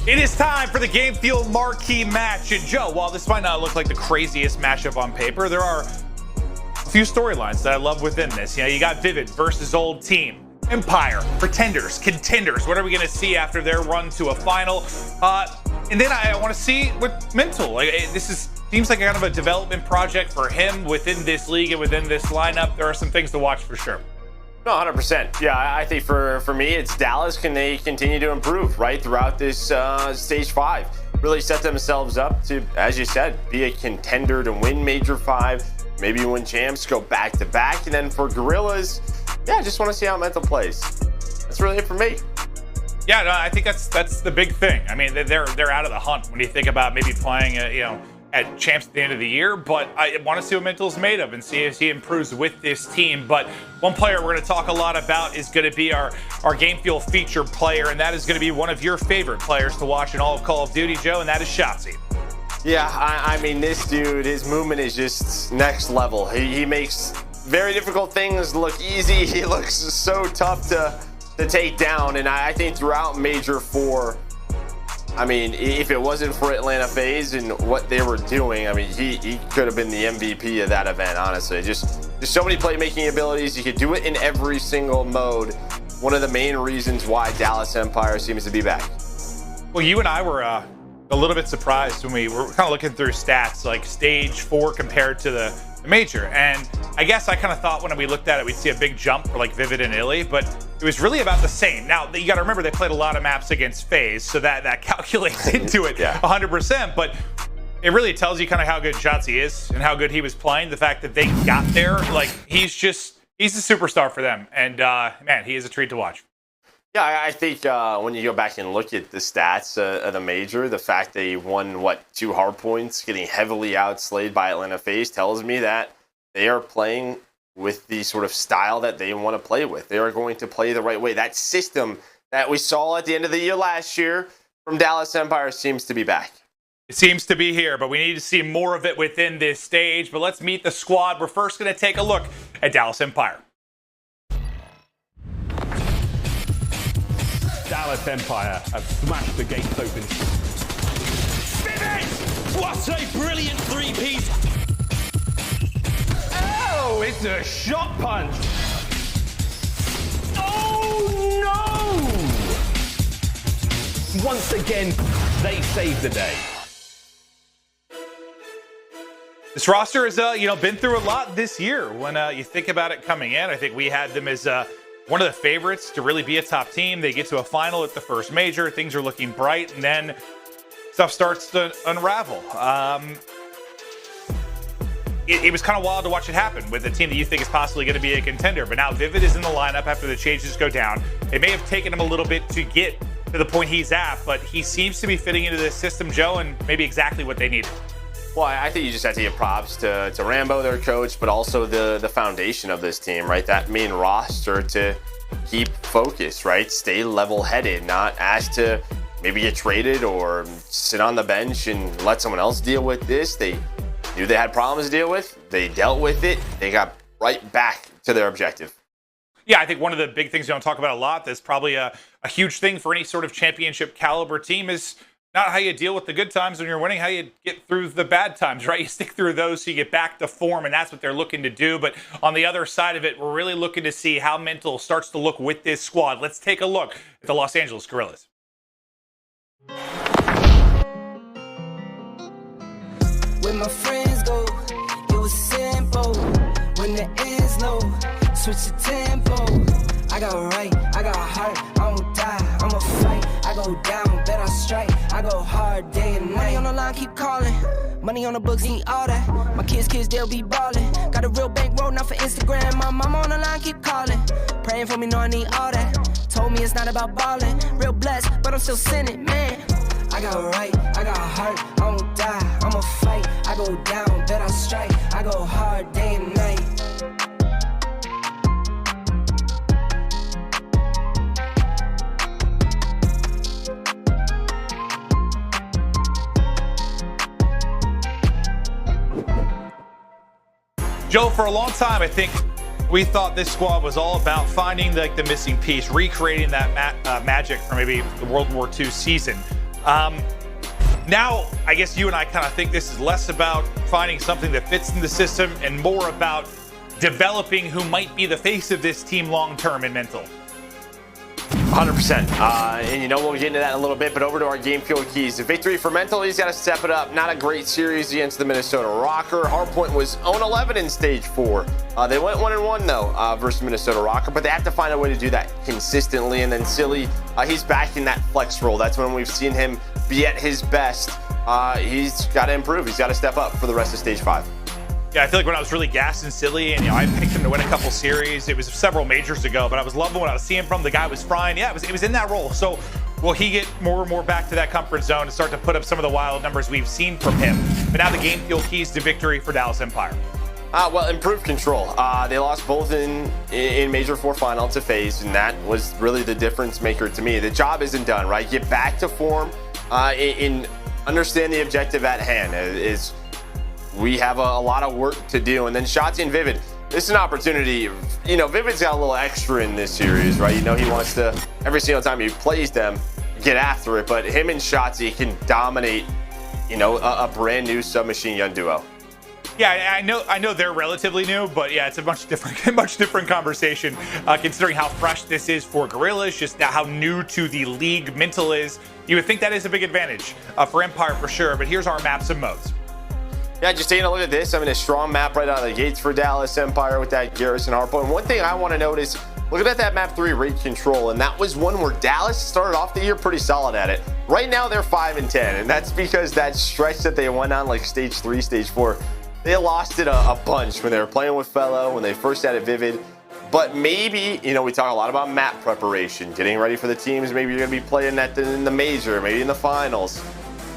It is time for the Game Fuel Marquee match. And Joe, while this might not look like the craziest matchup on paper, there are a few storylines that I love within this. You know, you got Vivid versus Old Team, Empire, Pretenders, Contenders. What are we going to see after their run to a final? And then I want to see with Mental. Like, seems like kind of a development project for him within this league and within this lineup. There are some things to watch for sure. No, 100%. Yeah, I think for me, it's Dallas. Can they continue to improve, right, throughout this Stage 5? Really set themselves up to, as you said, be a contender to win Major 5, maybe win champs, go back-to-back. And then for Guerrillas, yeah, I just want to see how Mental plays. That's really it for me. Yeah, no, I think that's the big thing. I mean, they're out of the hunt when you think about maybe playing, at champs at the end of the year, but I want to see what Mental's made of and see if he improves with this team. But one player we're going to talk a lot about is going to be our Game Fuel featured player, and that is going to be one of your favorite players to watch in all of Call of Duty, Joe, and that is Shotzzy. Yeah, I mean, this dude, his movement is just next level. He makes very difficult things look easy. He looks so tough to take down, and I think throughout Major 4, I mean, if it wasn't for Atlanta FaZe and what they were doing, I mean, he could have been the MVP of that event, honestly. Just so many playmaking abilities. You could do it in every single mode. One of the main reasons why Dallas Empire seems to be back. Well, you and I were a little bit surprised when we were kind of looking through stats, like Stage 4 compared to the Major. And I guess I kind of thought when we looked at it, we'd see a big jump for like Vivid and iLLeY, but it was really about the same. Now, you got to remember they played a lot of maps against FaZe, so that calculates into it 100%, but it really tells you kind of how good Shotzzy is and how good he was playing. The fact that they got there, like, he's a superstar for them. And, man, he is a treat to watch. Yeah, I think when you go back and look at the stats of the Major, the fact that he won, 2 hardpoints, getting heavily outslayed by Atlanta FaZe tells me that they are playing with the sort of style that they want to play with. They are going to play the right way. That system that we saw at the end of the year last year from Dallas Empire seems to be back. It seems to be here, but we need to see more of it within this stage. But let's meet the squad. We're first going to take a look at Dallas Empire. Dallas Empire have smashed the gates open. Vivid! What a brilliant three-piece! Oh, it's a shot punch! Oh no! Once again, they saved the day. This roster has, been through a lot this year. When you think about it coming in, I think we had them as one of the favorites to really be a top team. They get to a final at the first Major. Things are looking bright, and then stuff starts to unravel. It was kind of wild to watch it happen with a team that you think is possibly going to be a contender. But now Vivid is in the lineup after the changes go down. It may have taken him a little bit to get to the point he's at, but he seems to be fitting into this system, Joe, and maybe exactly what they needed. Well, I think you just have to give props to Rambo, their coach, but also the foundation of this team, right? That main roster to keep focused, right? Stay level-headed, not asked to maybe get traded or sit on the bench and let someone else deal with this. They knew they had problems to deal with. They dealt with it. They got right back to their objective. Yeah, I think one of the big things we don't talk about a lot that's probably a huge thing for any sort of championship caliber team is not how you deal with the good times when you're winning, how you get through the bad times, right? You stick through those so you get back to form, and that's what they're looking to do. But on the other side of it, we're really looking to see how Mental starts to look with this squad. Let's take a look at the Los Angeles Guerrillas. When my friends go, it was simple. When the end's low, switch the tempo. I got right, I got heart, I won't die, I'ma fight. I go down, bet I strike, I go hard day and night. Money on the line, keep calling. Money on the books, need all that. My kids, they'll be ballin'. Got a real bankroll, not for Instagram. My mama on the line, keep calling. Praying for me, know I need all that. Told me it's not about ballin'. Real blessed, but I'm still sinning, man. I got right, I got heart, I won't die, I'ma fight. I go down, bet I strike, I go hard day and night. Joe, for a long time, I think we thought this squad was all about finding the missing piece, recreating that magic from maybe the World War II season. Now, I guess you and I kind of think this is less about finding something that fits in the system and more about developing who might be the face of this team long-term in Mental. 100%. And you know, we'll get into that in a little bit, but over to our game fuel keys. The victory for Mental, he's got to step it up. Not a great series against the Minnesota Røkkr. Hardpoint was 0-11 in stage 4. They went 1-1 though versus Minnesota Røkkr, but they have to find a way to do that consistently. And then Silly, he's back in that flex role. That's when we've seen him be at his best. He's got to improve. He's got to step up for the rest of stage 5. Yeah, I feel like when I was really gassing Silly, and I picked him to win a couple series, it was several majors ago, but I was loving what I was seeing from the guy was frying. Yeah, it was in that role. So will he get more and more back to that comfort zone and start to put up some of the wild numbers we've seen from him? But now the game fuel keys to victory for Dallas Empire. Well, improved control. They lost both in Major 4 final to FaZe, and that was really the difference maker to me. The job isn't done, right? Get back to form and understand the objective at hand. We have a lot of work to do. And then Shotzzy and Vivid, this is an opportunity. You know, Vivid's got a little extra in this series, right? You know, he wants to, every single time he plays them, get after it. But him and Shotzzy can dominate, you know, a brand new submachine gun duo. Yeah, I know they're relatively new, but yeah, it's a much different conversation considering how fresh this is for Guerrillas, just how new to the league Mental is. You would think that is a big advantage for Empire for sure, but here's our maps and modes. Yeah, just taking a look at this, I mean, a strong map right out of the gates for Dallas Empire with that Garrison hardpoint. One thing I want to note is, looking at that map 3 raid control, and that was one where Dallas started off the year pretty solid at it. Right now they're 5-10, and that's because that stretch that they went on, like stage 3, stage 4, they lost it a bunch when they were playing with Fellow, when they first added Vivid. But maybe, you know, we talk a lot about map preparation, getting ready for the teams. Maybe you're going to be playing that in the major, maybe in the finals.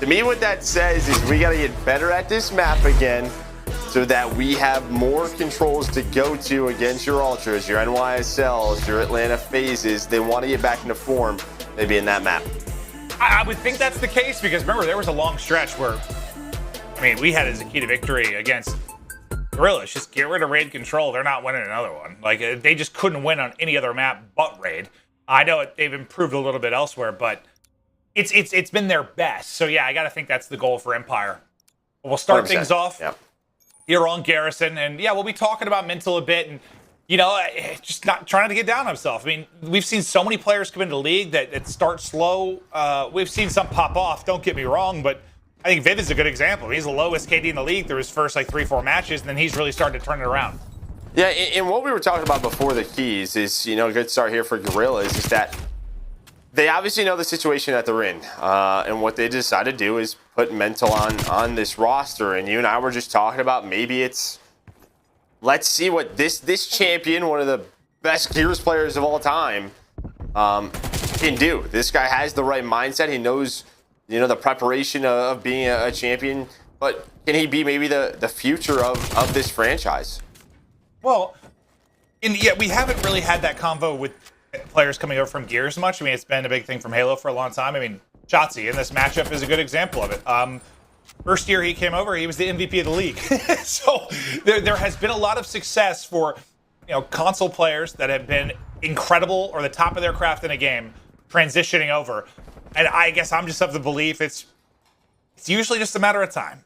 To me, what that says is we got to get better at this map again so that we have more controls to go to against your Ultras, your NYSLs, your Atlanta FaZes. They want to get back into form, maybe in that map. I would think that's the case because remember, there was a long stretch where, I mean, we had as a key to victory against Guerrillas. Just get rid of raid control. They're not winning another one. Like, they just couldn't win on any other map but raid. I know they've improved a little bit elsewhere, but it's been their best. So yeah, I got to think that's the goal for Empire. We'll start 100%. Things off here on Garrison, and yeah, we'll be talking about Mental a bit, and you know, just not trying to get down on himself. I mean, we've seen so many players come into the league that start slow. We've seen some pop off. Don't get me wrong, but I think Viv is a good example. He's the lowest KD in the league through his first like 3-4 matches, and then he's really started to turn it around. Yeah, and what we were talking about before the keys is, you know, a good start here for Guerrillas is that they obviously know the situation that they're in, and what they decided to do is put Mental on this roster. And you and I were just talking about maybe it's, let's see what this champion, one of the best Gears players of all time, can do. This guy has the right mindset. He knows, you know, the preparation of being a champion, but can he be maybe the future of this franchise? Well, we haven't really had that convo with players coming over from Gears much. I mean, it's been a big thing from Halo for a long time. I mean, Shotzzy in this matchup is a good example of it. First year he came over, he was the MVP of the league. So there has been a lot of success for, you know, console players that have been incredible or the top of their craft in a game transitioning over. And I guess I'm just of the belief it's usually just a matter of time.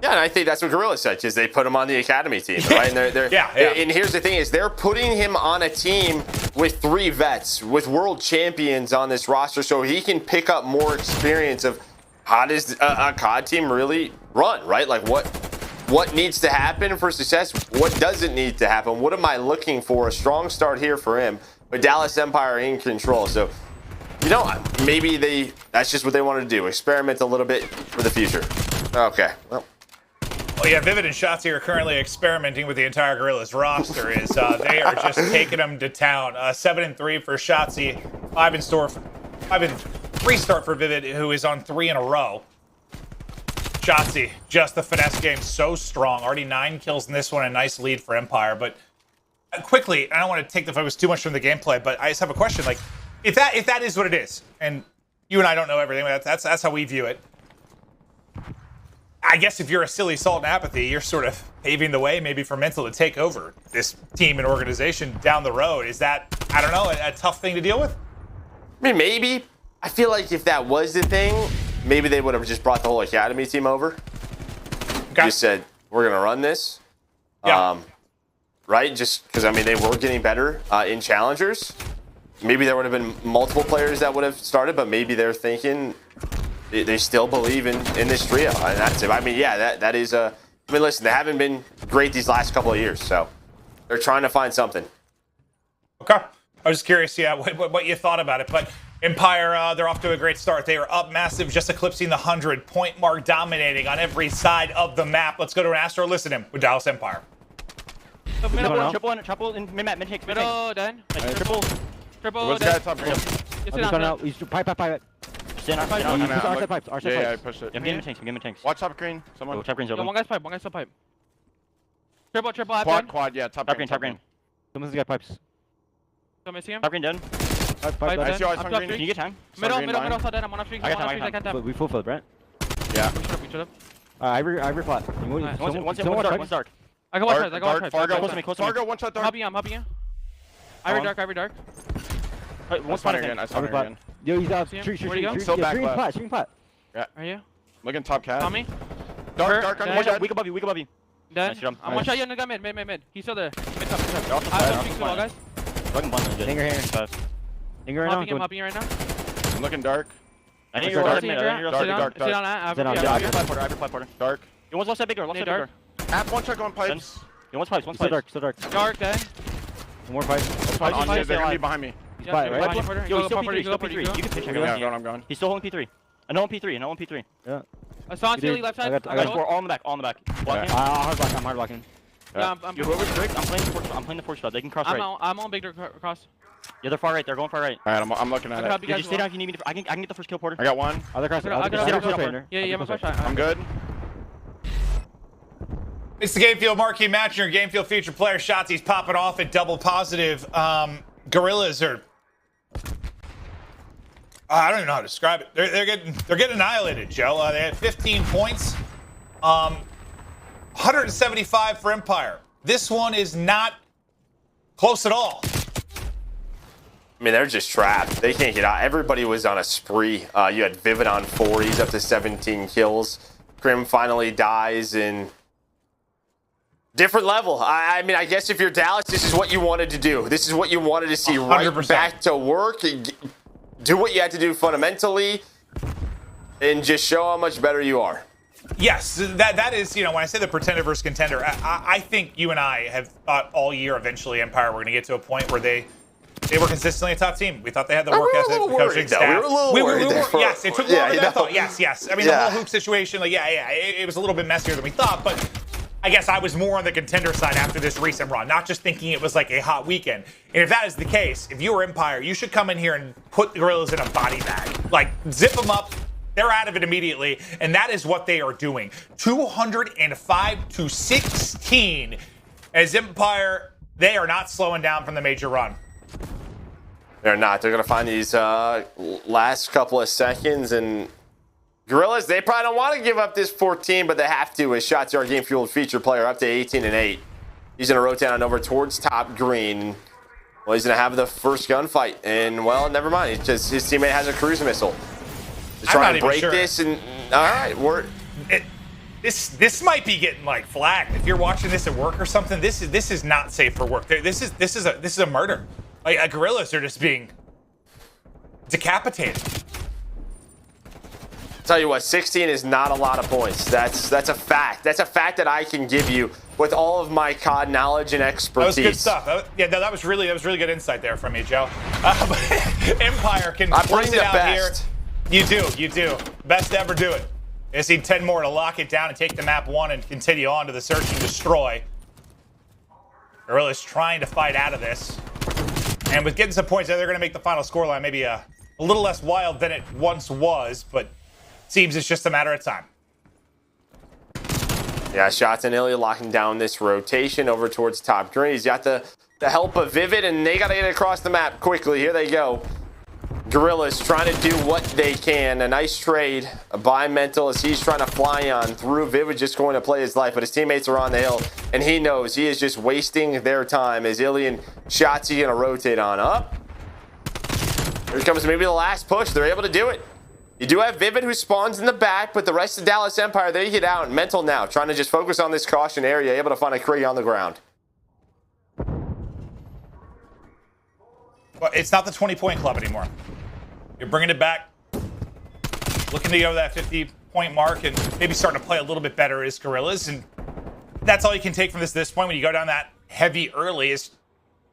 Yeah, and I think that's what Guerrillas said, is they put him on the academy team, right? And yeah. And here's the thing is they're putting him on a team with 3 vets, with world champions on this roster, so he can pick up more experience of how does a COD team really run, right? Like what needs to happen for success? What doesn't need to happen? What am I looking for? A strong start here for him, but Dallas Empire in control. So, you know, maybe that's just what they wanted to do, experiment a little bit for the future. Okay, well. Well, yeah, Vivid and Shotzzy are currently experimenting with the entire Guerrillas roster. They are just taking them to town. 7-3 for Shotzzy, 5-3 start for Vivid, who is on 3 in a row. Shotzzy, just the finesse game, so strong. Already 9 kills in this one, a nice lead for Empire. But quickly, I don't want to take the focus too much from the gameplay, but I just have a question. Like, if that is what it is, and you and I don't know everything, but that's how we view it. I guess if you're a silly Salt and aBeZy, you're sort of paving the way maybe for Mental to take over this team and organization down the road. Is that, I don't know, a tough thing to deal with? I mean, maybe. I feel like if that was the thing, maybe they would have just brought the whole academy team over. Okay. Just said, we're going to run this. Yeah. Right? Just because, I mean, they were getting better in challengers. Maybe there would have been multiple players that would have started, but maybe they're thinking they still believe in this trio. And that's it. I mean, yeah, that is a... I mean, listen, they haven't been great these last couple of years, so they're trying to find something. Okay. I was just curious, yeah, what you thought about it. But Empire, they're off to a great start. They are up massive, just eclipsing the 100-point mark, dominating on every side of the map. Let's go to an Astro. Listen to him with Dallas Empire. Triple in mid-map, mid-tank. Middle, done. Triple. Triple, What's done. that top? It's I'm an going option. out. He's pipe. Stand up. I'm Pipes. out. Yeah, I pushed it. I'm getting mid-tanks. Watch top green. Someone. Top green's Yo, open. one guy's pipe, still pipe. Triple, half Quad, done. quad. Yeah, top Top green. green. Someone's got pipes. Still missing him. Top green done. Pipe I done. see you always Up on top green. Can you get time? Middle, green line. saw that. I'm on a streak. I got time. I can't tap. But we full filled, Brent. Yeah. We should have. Ivory flat. Nice. One's dark. I can watch it. Fargo. Close to me, close to me. Fargo, one shot I'm dark. helping you. Ivory dark. One Spot spot again. I saw her again. Yo, he's out. See him? Tree. Where'd he go? Still back left. Shooting pot. Are you? Looking top cat. Tommy? Dark on Done. one shot. Weak above you. Done. Nice job. I'm one shot. Yeah, no, got mid. He's still there. Mid top. They're also I have side, to also streak to all side. guys. Hanger I'm right hopping right now. I'm looking dark. I need Dark, your sit down. dark. Sit down. I have Ivory flat porter. Dark. You want to big door. Need dark. App one shot going pipes. You want pipes. Still dark, done. One more pipes. One on Pipes, you. They're gonna be behind me. Spot, right? Yo, Yo, he's still Porter, P3. you go, Porter, you go. You can pitch. I'm going. He's still holding P3. No one P3. I saw on Cellium left side. I got four all in the back. I'm hard blocking. Yeah, I'm Whoever's strict, I'm playing the force shot. They can cross right. I'm on big door cross. Yeah, they're far right. They're going far right. All right, I'm looking at it. Just stay down if you need me. I can get the first kill, Porter. I got one. Other cross. I got Yeah, my first shot. I'm good. It's the Game Field Marquee match. Your Game Field featured player Shotzzy's popping off at double positive. Guerrillas are... I don't even know how to describe it. They're getting annihilated, Joe. They had 15 points. 175 for Empire. This one is not close at all. I mean, they're just trapped. They can't get out. Everybody was on a spree. You had Vivid on 4. He's up to 17 kills. Crim finally dies in different level. I mean, I guess if you're Dallas, this is what you wanted to do. This is what you wanted to see. 100%. Right back to work. Do what you had to do fundamentally and just show how much better you are. Yes, that is, you know, when I say the pretender versus contender, I think you and I have thought all year eventually Empire were going to get to a point where they were consistently a top team. We thought they had the work ethic, the coaching staff. We were a little worried there. Yes, it took longer than I thought. Yes. I mean, the Yeah. whole Hook situation, like, it was a little bit messier than we thought, but I guess I was more on the contender side after this recent run, not just thinking it was like a hot weekend. And if that is the case, if you were Empire, you should come in here and put the Guerrillas in a body bag. Like, zip them up. They're out of it immediately, and that is what they are doing. 205-16 as Empire. They are not slowing down from the major run. They're not. They're going to find these last couple of seconds, and Guerrillas, they probably don't want to give up this 14, but they have to. As Shotzzy, our game fueled feature player, up to 18-8. He's going to rotate on over towards top green. Well, he's going to have the first gunfight, and well, never mind. It's just his teammate has a cruise missile. To try and break this, and all right, this might be getting like flagged. If you're watching this at work or something, this is not safe for work. This is a murder. Like, Guerrillas are just being decapitated. Tell you what, 16 is not a lot of points. That's a fact. That's a fact that I can give you with all of my COD knowledge and expertise. That was good stuff. That was really good insight there from you, Joe. Empire can close it out here. You do. Best to ever do it. I just need 10 more to lock it down and take the map 1 and continue on to the search and destroy. Guerrillas trying to fight out of this. And with getting some points, they're going to make the final scoreline maybe a little less wild than it once was, but seems it's just a matter of time. Yeah, Shots and iLLeY locking down this rotation over towards top green. He's got the help of Vivid, and they got to get it across the map quickly. Here they go. Guerrillas trying to do what they can. A nice trade by Mental as he's trying to fly on through. Vivid just going to play his life, but his teammates are on the hill, and he knows he is just wasting their time as iLLeY and Shotzzy going to rotate on up. Here comes maybe the last push. They're able to do it. You do have Vivid who spawns in the back, but the rest of Dallas Empire, they get out. Mental now, trying to just focus on this caution area, able to find a Kree on the ground. Well, it's not the 20-point club anymore. You're bringing it back, looking to go to that 50-point mark and maybe starting to play a little bit better as Guerrillas. And that's all you can take from this point when you go down that heavy early is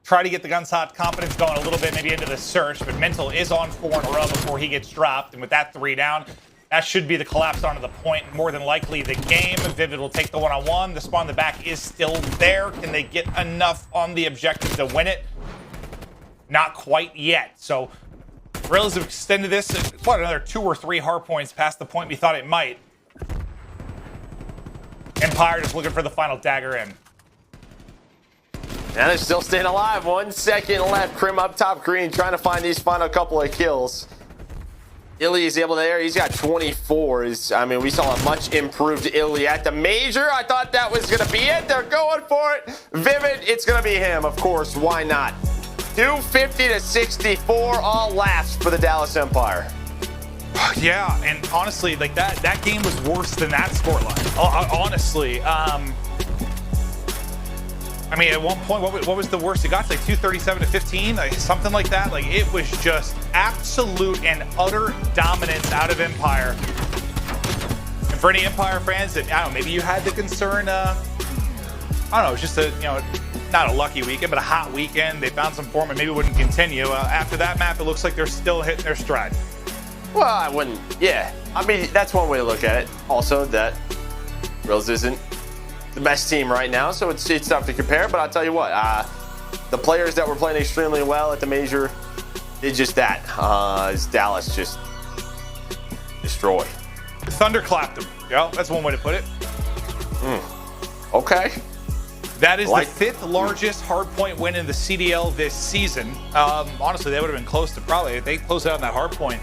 try to get the Gunshot confidence going a little bit, maybe into the search. But Mental is on 4 in a row before he gets dropped. And with that 3 down, that should be the collapse onto the point. More than likely the game. Vivid will take the one-on-one. The spawn in the back is still there. Can they get enough on the objective to win it? Not quite yet. So Guerrillas have extended this, what, another 2 or 3 hard points past the point we thought it might. Empire just looking for the final dagger in. And they're still staying alive. 1 second left. Crim up top green, trying to find these final couple of kills. iLLeY is able to there. He's got 24. I mean, we saw a much improved iLLeY at the major. I thought that was going to be it. They're going for it. Vivid, it's going to be him, of course. Why not? 250 to 64, all laughs for the Dallas Empire. Yeah, and honestly, like that game was worse than that scoreline. Honestly, I mean, at one point, what was the worst it got? Like 237 to 15, like something like that. Like it was just absolute and utter dominance out of Empire. And for any Empire fans that I don't know, maybe you had the concern. I don't know, it's just a not a lucky weekend, but a hot weekend. They found some form and maybe wouldn't continue. After that map, it looks like they're still hitting their stride. Well, I wouldn't. Yeah, I mean that's one way to look at it. Also, that Grills isn't the best team right now, so it's tough to compare. But I'll tell you what, the players that were playing extremely well at the major did just that. As Dallas just destroyed. Thunderclapped them. Yeah, that's one way to put it. Okay. That is the 5th largest hardpoint win in the CDL this season. Honestly, they would have been close to probably if they closed out on that hardpoint.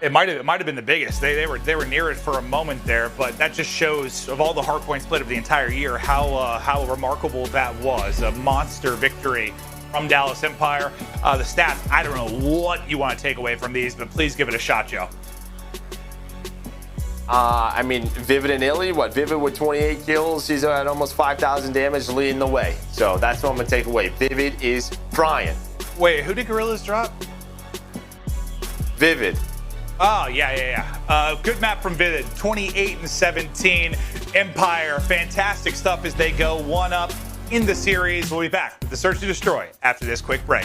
It might have been the biggest. They were near it for a moment there, but that just shows of all the hardpoints played of the entire year how remarkable that was. A monster victory from Dallas Empire. The stats, I don't know what you want to take away from these, but please give it a shot, Joe. I mean, Vivid and iLLeY, what? Vivid with 28 kills. He's at almost 5,000 damage, leading the way. So that's what I'm going to take away. Vivid is frying. Wait, who did Guerrillas drop? Vivid. Oh, yeah. Good map from Vivid. 28 and 17. Empire, fantastic stuff as they go 1-up in the series. We'll be back with the Search to Destroy after this quick break.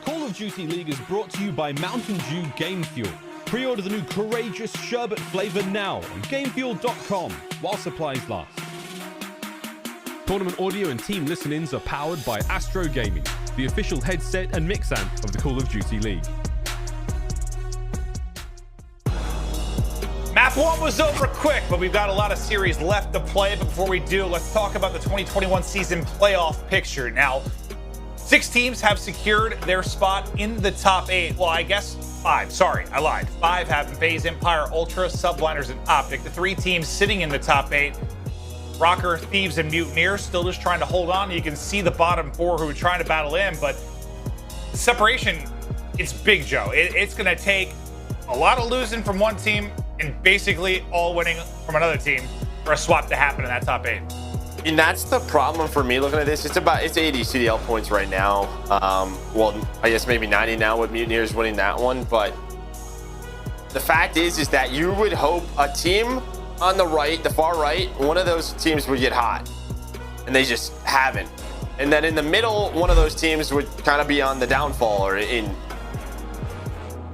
Call of Duty League is brought to you by Mountain Dew Game Fuel. Pre-order the new Courageous Sherbet flavor now on GameFuel.com while supplies last. Tournament audio and team listen-ins are powered by Astro Gaming, the official headset and mix amp of the Call of Duty League. Map 1 was over quick, but we've got a lot of series left to play. But before we do, let's talk about the 2021 season playoff picture. Now, 6 teams have secured their spot in the top 8. Well, I guess 5. Sorry, I lied. 5 have FaZe, Empire, Ultra, Subliners, and OpTic. The 3 teams sitting in the top 8, Røkkr, Thieves, and Mutineers, still just trying to hold on. You can see the bottom 4 who are trying to battle in, but separation, it's big, Joe. It's going to take a lot of losing from one team and basically all winning from another team for a swap to happen in that top 8. And that's the problem for me looking at this. It's 80 CDL points right now. Well, I guess maybe 90 now with Mutineers winning that one. But the fact is that you would hope a team on the right, the far right, one of those teams would get hot. And they just haven't. And then in the middle, one of those teams would kind of be on the downfall or in,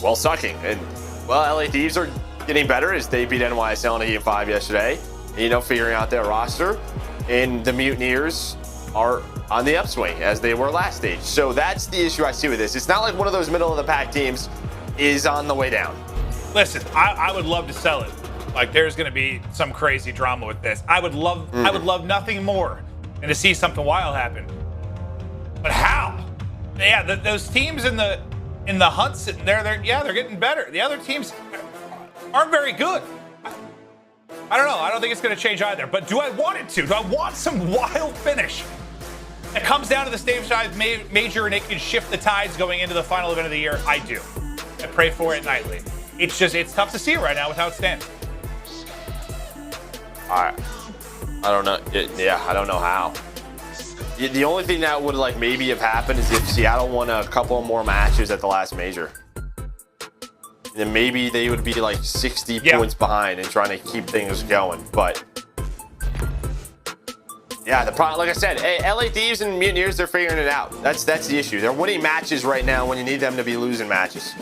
well, sucking. And, well, LA Thieves are getting better as they beat NYSL in a Game 5 yesterday. You know, figuring out their roster. And the Mutineers are on the upswing as they were last stage. So that's the issue I see with this. It's not like one of those middle of the pack teams is on the way down. Listen, I would love to sell it. Like, there's going to be some crazy drama with this. I would love nothing more than to see something wild happen. But how? Yeah, those teams in the hunt sitting there, they're getting better. The other teams aren't very good. I don't know. I don't think it's going to change either. But do I want it to? Do I want some wild finish? It comes down to the stage size major, and it can shift the tides going into the final event of the year. I do. I pray for it nightly. It's tough to see right now with how it stands. I don't know. Yeah, I don't know how. The only thing that would maybe have happened is if Seattle won a couple more matches at the last major. Then maybe they would be 60 points behind and trying to keep things going. But yeah, the problem, like I said, hey, LA Thieves and Mutineers, they're figuring it out. That's the issue. They're winning matches right now when you need them to be losing matches.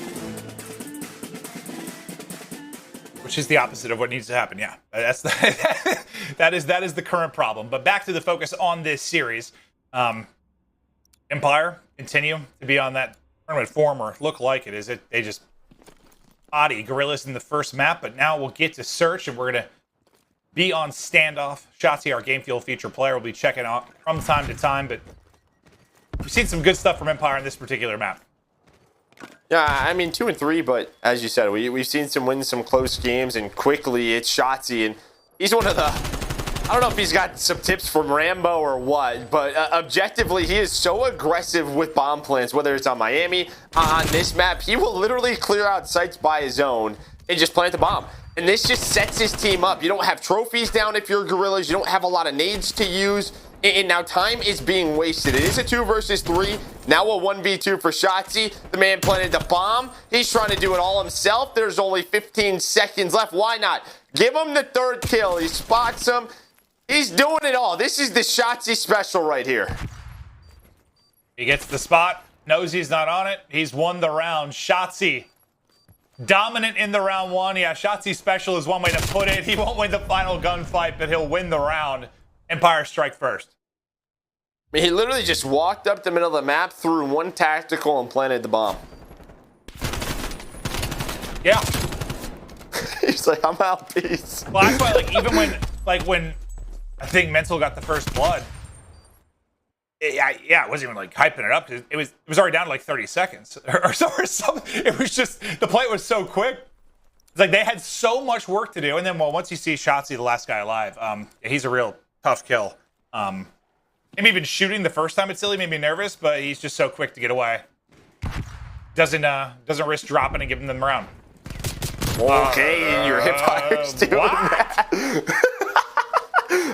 Which is the opposite of what needs to happen. Yeah, that's that is the current problem. But back to the focus on this series. Empire continue to be on that tournament form, or look like it. Is it? They just body Guerrillas in the first map, but now we'll get to search, and we're gonna be on standoff. Shotzzy, our game fuel feature player, will be checking out from time to time, but we've seen some good stuff from Empire in this particular map. Yeah, I mean 2 and 3, but as you said, we've seen some wins, some close games, and quickly it's Shotzzy, and he's one of the, I don't know if he's got some tips from Rambo or what, but objectively, he is so aggressive with bomb plants, whether it's on Miami, on this map, he will literally clear out sites by his own and just plant the bomb. And this just sets his team up. You don't have trophies down if you're Guerrillas, you don't have a lot of nades to use, and now time is being wasted. It is a 2 versus 3. Now a 1v2 for Shotzzy. The man planted the bomb. He's trying to do it all himself. There's only 15 seconds left. Why not? Give him the 3rd kill. He spots him. He's doing it all. This is the Shotzzy special right here. He gets the spot. Knows he's not on it. He's won the round. Shotzzy dominant in the round 1. Yeah, Shotzzy special is one way to put it. He won't win the final gunfight, but he'll win the round. Empire strike first. I mean, he literally just walked up the middle of the map, threw 1 tactical, and planted the bomb. Yeah. He's like, I'm out, peace. Well, that's why, even when I think Mental got the first blood, it wasn't even hyping it up, because it was already down to 30 seconds or something. It was just, the play was so quick. It's like they had so much work to do, and then once you see Shotzzy, the last guy alive, he's a real tough kill. Him even shooting the first time at Cellium made me nervous, but he's just so quick to get away. Doesn't risk dropping and giving them around. Okay, and your hip fire's doing that.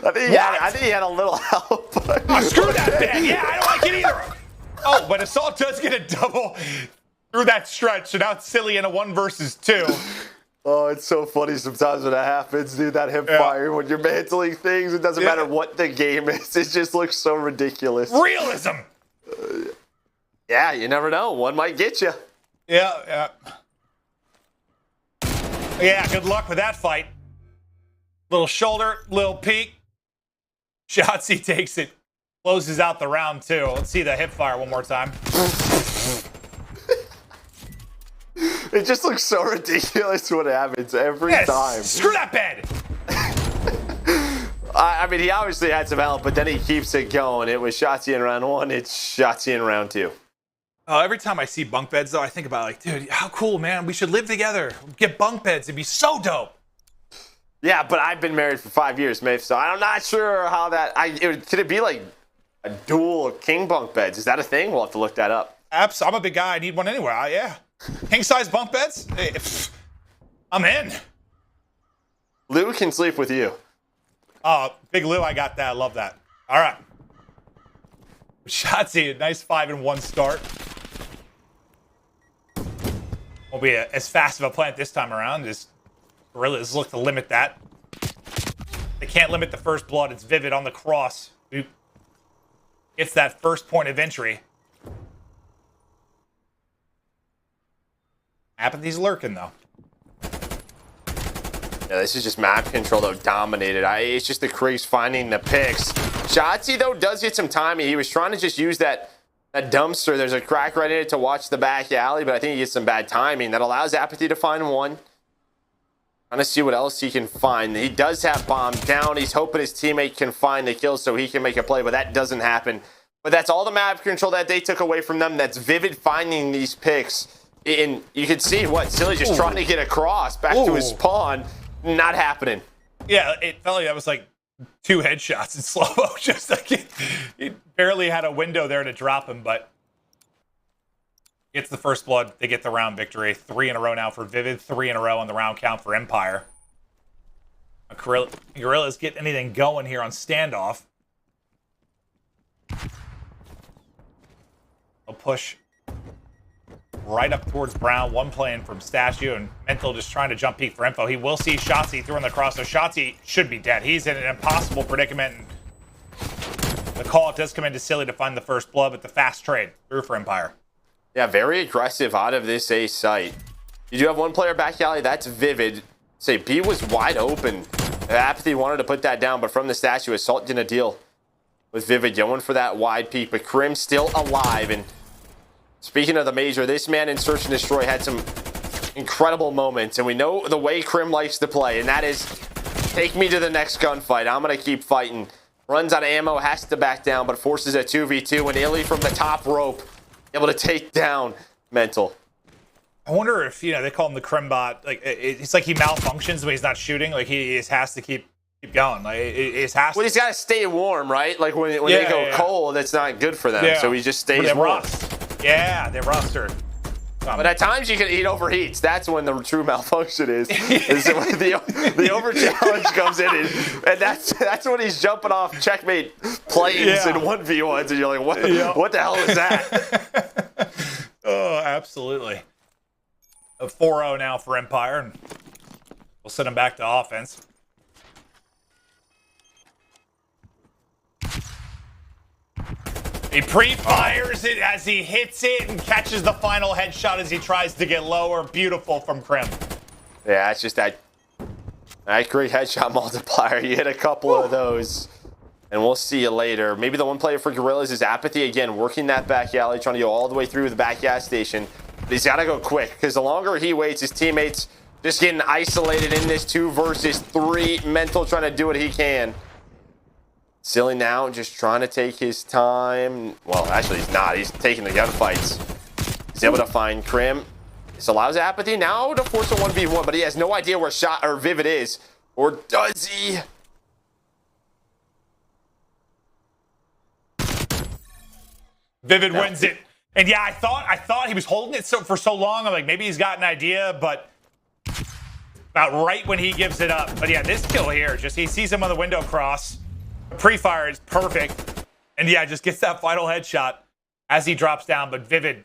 I think he had a little help. Oh, screw that bag. Yeah, I don't like it either. Oh, but Assault does get a double through that stretch, so now it's silly in a 1 versus 2. Oh, it's so funny sometimes when that happens, dude, that hip fire. When you're mantling things, it doesn't matter what the game is. It just looks so ridiculous. Realism. Yeah, you never know. One might get you. Yeah. Yeah, good luck with that fight. Little shoulder, little peek. Shotzzy takes it. Closes out the round, too. Let's see the hip fire one more time. It just looks so ridiculous when it happens every time. Screw that bed. I mean, he obviously had some help, but then he keeps it going. It was Shotzzy in round 1. It's Shotzzy in round 2. Oh, every time I see bunk beds, though, I think about, like, dude, how cool, man. We should live together. Get bunk beds. It'd be so dope. Yeah, but I've been married for 5 years, mate, so I'm not sure how that... could it be like a dual king bunk beds? Is that a thing? We'll have to look that up. I'm a big guy. I need one anywhere. Yeah. King-size bunk beds? I'm in. Lou can sleep with you. Big Lou, I got that. I love that. All right. Shotzzy, a nice 5-1 start. Won't be as fast of a plant this time around. Just Guerrillas look to limit that. They can't limit the first blood. It's Vivid on the cross. Who gets that first point of entry. aBeZy's lurking, though. Yeah, this is just map control, though, dominated. It's just the Krigs finding the picks. Shotzzy, though, does get some timing. He was trying to just use that dumpster. There's a crack right in it to watch the back alley, but I think he gets some bad timing. That allows aBeZy to find one. Trying to see what else he can find. He does have bomb down. He's hoping his teammate can find the kill so he can make a play, but that doesn't happen. But that's all the map control that they took away from them. That's Vivid finding these picks. And you can see what Silly's just trying to get across back to his spawn. Not happening. Yeah, it felt like that was like 2 headshots in slow-mo. Just like it barely had a window there to drop him, but gets the first blood. They get the round victory. 3 in a row now for Vivid. 3 in a row on the round count for Empire. Guerrillas get anything going here on standoff. They'll push right up towards Brown. One playing from Statue, and Mental just trying to jump peek for info. He will see Shotzzy throwing the cross, so Shotzzy should be dead. He's in an impossible predicament. The call does come into Silly to find the first blood, but the fast trade through for Empire. Yeah, very aggressive out of this A site. You do have one player back alley. That's Vivid. Say B was wide open. aBeZy wanted to put that down, but from the Statue, Assault didn't deal with Vivid going for that wide peek, but Crim still alive. And speaking of the Major, this man in Search and Destroy had some incredible moments, and we know the way Crim likes to play, and that is take me to the next gunfight. I'm going to keep fighting. Runs out of ammo, has to back down, but forces a 2v2, and iLLeY from the top rope able to take down Mental. I wonder if, they call him the Crim bot. Like, it's like he malfunctions when he's not shooting. Like, he just has to keep going. Like, it has to. Well, he's got to stay warm, right? Like, when they go cold, that's not good for them, so he just stays warm. Yeah, they roster. But at times he overheats. That's when the true malfunction is. When the over challenge comes in, and that's when he's jumping off checkmate planes in 1v1s, and you're like, what the hell is that? Oh, absolutely. A 4-0 now for Empire, and we'll send him back to offense. He pre-fires it as he hits it and catches the final headshot as he tries to get lower. Beautiful from Crim. Yeah, it's just that great headshot multiplier. You hit a couple of those, and we'll see you later. Maybe the one player for Guerrillas is aBeZy again, working that back alley, trying to go all the way through the back gas station. But he's got to go quick, because the longer he waits, his teammates just getting isolated in this 2 versus 3. Mental trying to do what he can. Silly now just trying to take his time. Well, actually, he's not. He's taking the gunfights. He's able to find Crim. This allows aBeZy now to force a 1v1, but he has no idea where Vivid is. Or does he? Vivid wins it. And yeah, I thought he was holding it for so long. I'm like, maybe he's got an idea, but about right when he gives it up. But yeah, this kill here, just he sees him on the window cross. The pre-fire is perfect. And yeah, just gets that final headshot as he drops down. But Vivid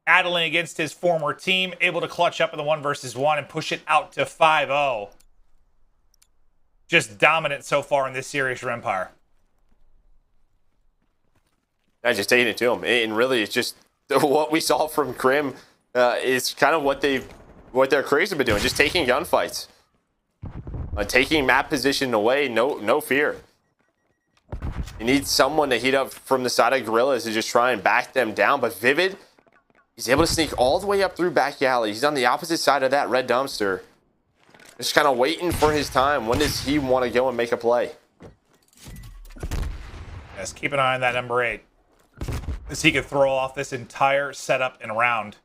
battling against his former team, able to clutch up in the 1 versus 1 and push it out to 5-0. Just dominant so far in this series for Empire. I just taking it to him. And really, it's just what we saw from Crim is kind of what their Krigs have been doing, just taking gunfights. Taking map position away, no fear. You need someone to heat up from the side of Guerrillas to just try and back them down. But Vivid He's able to sneak all the way up through back alley. He's on the opposite side of that red dumpster. Just kind of waiting for his time. When does he want to go and make a play? Yes, keep an eye on that number 8. As he could throw off this entire setup and round.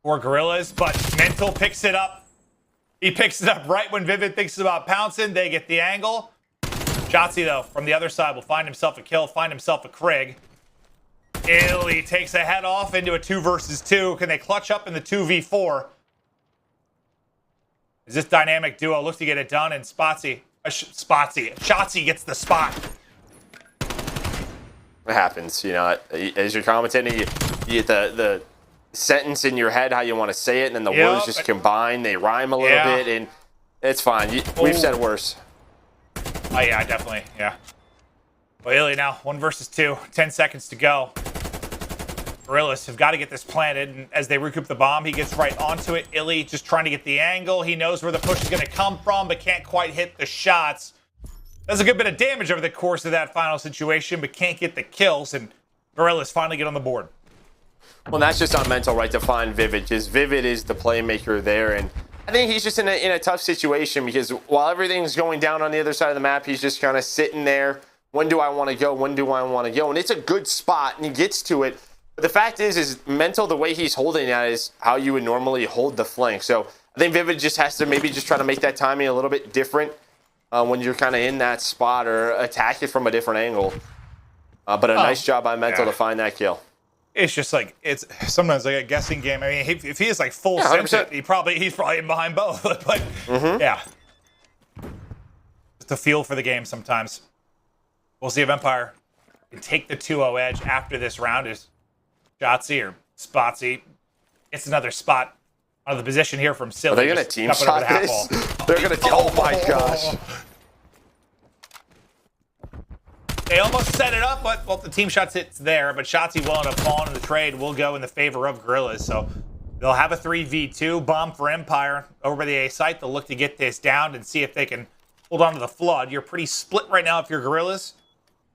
For Guerrillas, but Mental picks it up. He picks it up right when Vivid thinks about pouncing. They get the angle. Shotzzy, though, from the other side will find himself a kill, find himself a Krig. iLLeY takes a head off into a 2 versus 2. Can they clutch up in the 2v4? As this dynamic duo looks to get it done, and Shotzzy gets the spot. What happens, you know, as you're commentating, you get the sentence in your head how you want to say it, and then the words just combine. They rhyme a little bit, and it's fine. We've said worse. Oh, yeah, definitely, yeah. Well, iLLeY now, 1 versus 2, 10 seconds to go. Guerrillas have got to get this planted, and as they recoup the bomb, he gets right onto it. iLLeY just trying to get the angle. He knows where the push is going to come from, but can't quite hit the shots. Does a good bit of damage over the course of that final situation, but can't get the kills, and Guerrillas finally get on the board. Well, that's just on Mental, right, to find Vivid, because Vivid is the playmaker there, and I think he's just in a tough situation, because while everything's going down on the other side of the map, he's just kind of sitting there. When do I want to go? When do I want to go? And it's a good spot, and he gets to it. But the fact is Mental, the way he's holding that is how you would normally hold the flank. So I think Vivid just has to maybe just try to make that timing a little bit different when you're kind of in that spot, or attack it from a different angle. But a nice job by Mental to find that kill. It's just like, it's sometimes like a guessing game. I mean, if he is like full Simp, he's probably in behind both. But yeah, just a feel for the game sometimes. We'll see if Empire can take the 2-0 edge after this round. Is Shotzzy or Spotsy? It's another spot out of the position here from Silly. Are they going to team shot this? They're going to. Oh my gosh. They almost set it up, but well, the team shot sits there. But Shotzzy willing to fall into the trade will go in the favor of Guerrillas. So they'll have a 3v2 bomb for Empire over by the A site. They'll look to get this down and see if they can hold on to the flood. You're pretty split right now if you're Guerrillas.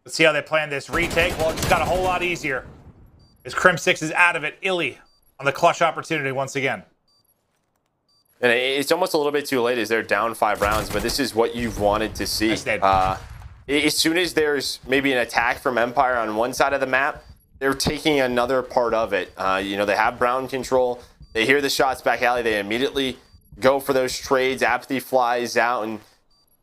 Let's see how they plan this retake. Well, it just got a whole lot easier as Crimsix is out of it. iLLeY on the clutch opportunity once again. And it's almost a little bit too late as they're down 5 rounds, but this is what you've wanted to see. As soon as there's maybe an attack from Empire on one side of the map, they're taking another part of it. You know, they have Brown control. They hear the shots back alley. They immediately go for those trades. aBeZy flies out, and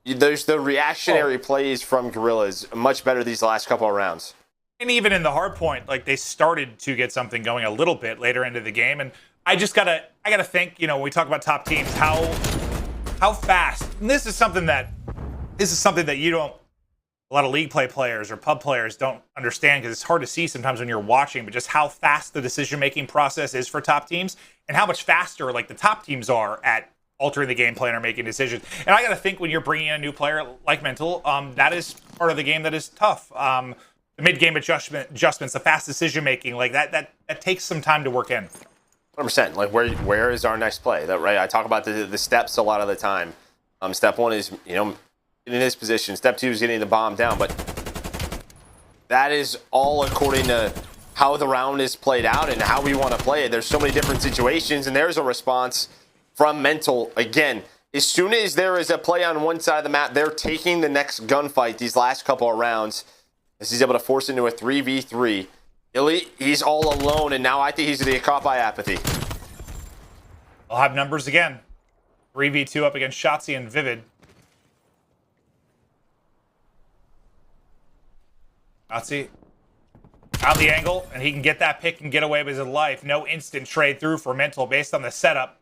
there's the reactionary plays from Guerrillas. Much better these last couple of rounds. And even in the hard point, like they started to get something going a little bit later into the game. And I gotta think, you know, when we talk about top teams, how fast. And this is something that you don't. A lot of league play players or pub players don't understand, because it's hard to see sometimes when you're watching, but just how fast the decision-making process is for top teams and how much faster like the top teams are at altering the game plan or making decisions. And I got to think when you're bringing in a new player like Mental, that is part of the game that is tough. The mid-game adjustments, the fast decision-making, like that takes some time to work in. 100%. Like where is our next play? That right? I talk about the steps a lot of the time. Step 1 is, you know, in this position. Step 2 is getting the bomb down, but that is all according to how the round is played out and how we want to play it. There's so many different situations, and there's a response from Mental. Again, as soon as there is a play on one side of the map, they're taking the next gunfight these last couple of rounds, as he's able to force into a 3v3. iLLeY, he's all alone, and now I think he's going to get caught by aBeZy. I'll have numbers again. 3v2 up against Shotzzy and Vivid. Shotzzy out the angle, and he can get that pick and get away with his life. No instant trade through for Mental based on the setup.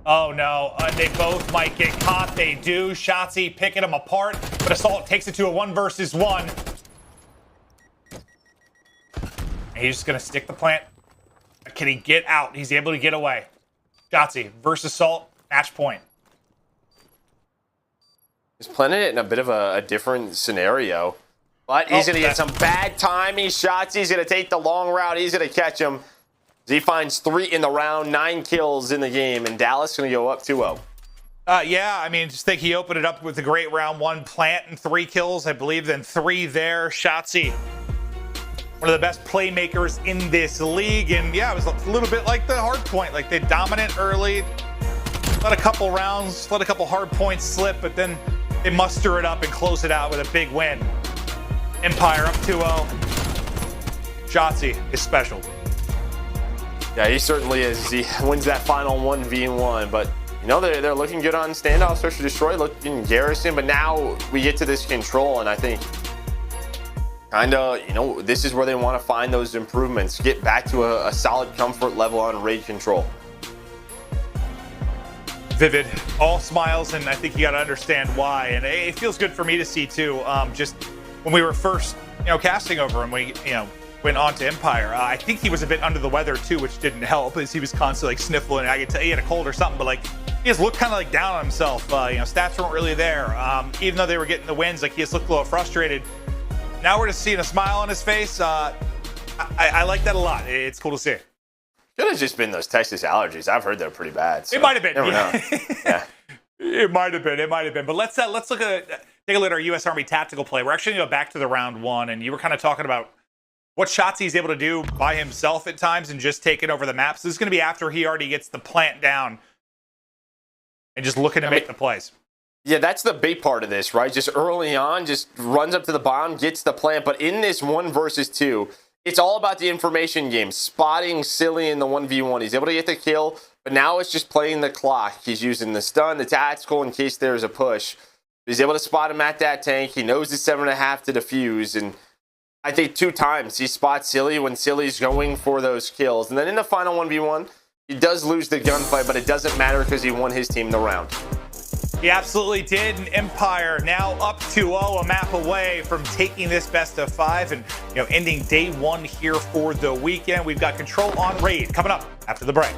Oh no, they both might get caught. They do. Shotzzy picking them apart, but Assault takes it to a 1 versus 1. And he's just gonna stick the plant. Can he get out? He's able to get away. Shotzzy versus Assault, match point. He's planning it in a bit of a different scenario. But he's going to get some bad timing shots. He's going to take the long route. He's going to catch him. He finds 3 in the round, 9 kills in the game, and Dallas going to go up 2-0. Yeah, I mean, just think he opened it up with a great round 1 plant and 3 kills, I believe, then 3 there. Shotzzy one of the best playmakers in this league. And yeah, it was a little bit like the hard point. Like they dominant early, let a couple rounds, let a couple hard points slip, but then they muster it up and close it out with a big win. Empire up 2-0. Shotzzy is special. Yeah, he certainly is. He wins that final 1v1, but you know, they're looking good on standoff, search to destroy, looking garrison, but now we get to this control, and I think kind of, you know, this is where they want to find those improvements, get back to a solid comfort level on raid control. Vivid, all smiles, and I think you got to understand why. And it feels good for me to see too. Just when we were first, you know, casting over him, we, you know, went on to Empire. I think he was a bit under the weather too, which didn't help, as he was constantly like sniffling. I could tell he had a cold or something, but like he just looked kind of like down on himself. You know, stats weren't really there. Even though they were getting the wins, like he just looked a little frustrated. Now we're just seeing a smile on his face. I like that a lot. It's cool to see. Could have just been those Texas allergies. I've heard they're pretty bad. So it might have been. Never know. Yeah. It might have been. It might have been. But let's look at take a look at our U.S. Army tactical play. We're actually going to go back to the round one, and you were kind of talking about what Shotzzy is able to do by himself at times and just taking over the maps. This is going to be after he already gets the plant down and just looking to make the plays. Yeah, that's the big part of this, right? Just early on, just runs up to the bomb, gets the plant. But in this 1 versus 2, it's all about the information game. Spotting Silly in the 1v1. He's able to get the kill, but now it's just playing the clock. He's using the stun, the tactical in case there's a push. He's able to spot him at that tank. He knows the 7.5 to defuse. And I think 2 times he spots Silly when Silly's going for those kills. And then in the final 1v1, he does lose the gunfight, but it doesn't matter because he won his team the round. He absolutely did. And Empire now up 2-0, a map away from taking this best of 5 and, you know, ending day 1 here for the weekend. We've got control on raid coming up after the break.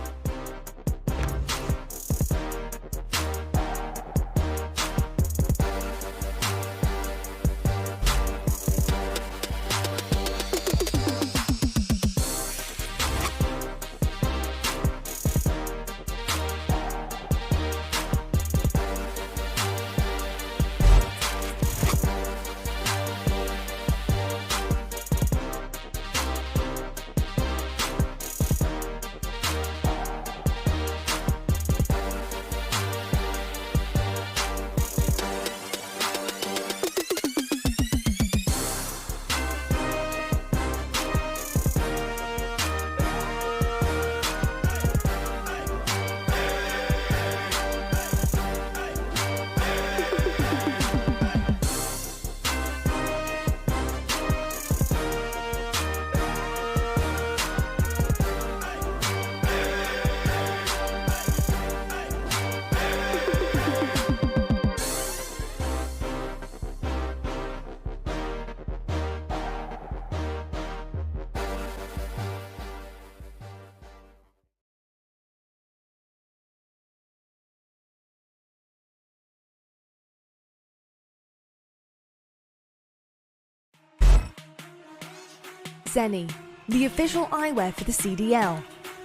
Seany, the official eyewear for the CDL.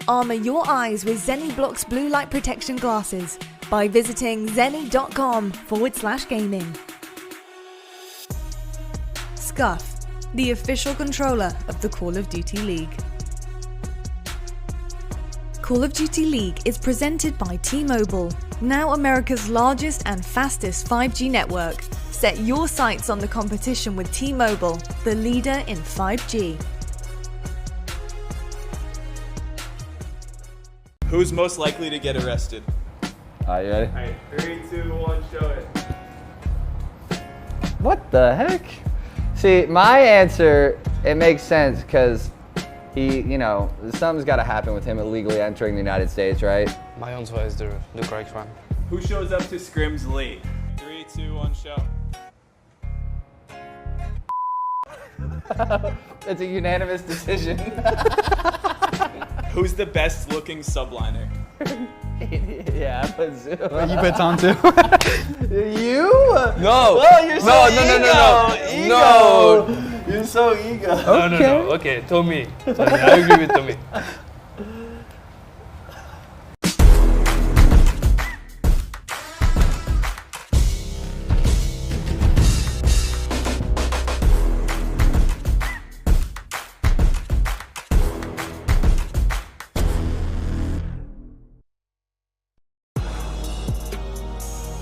Armor your eyes with Seany Blocks blue light protection glasses by visiting seany.com/gaming. Scuff, the official controller of the Call of Duty League. Call of Duty League is presented by T-Mobile, now America's largest and fastest 5G network. Set your sights on the competition with T-Mobile, the leader in 5G. Who's most likely to get arrested? Alright, you ready? Alright, 3, 2, 1, show it. What the heck? See, my answer, it makes sense because he, you know, something's got to happen with him illegally entering the United States, right? My answer is the correct one. Who shows up to scrims late? 3, 2, 1, show. It's a unanimous decision. Who's the best looking subliner? Yeah, I put Zoo. You put Tom too? You? No. Oh, you're so ego. No. You're so ego. No. Okay, Tommy. Sorry, I agree with Tommy.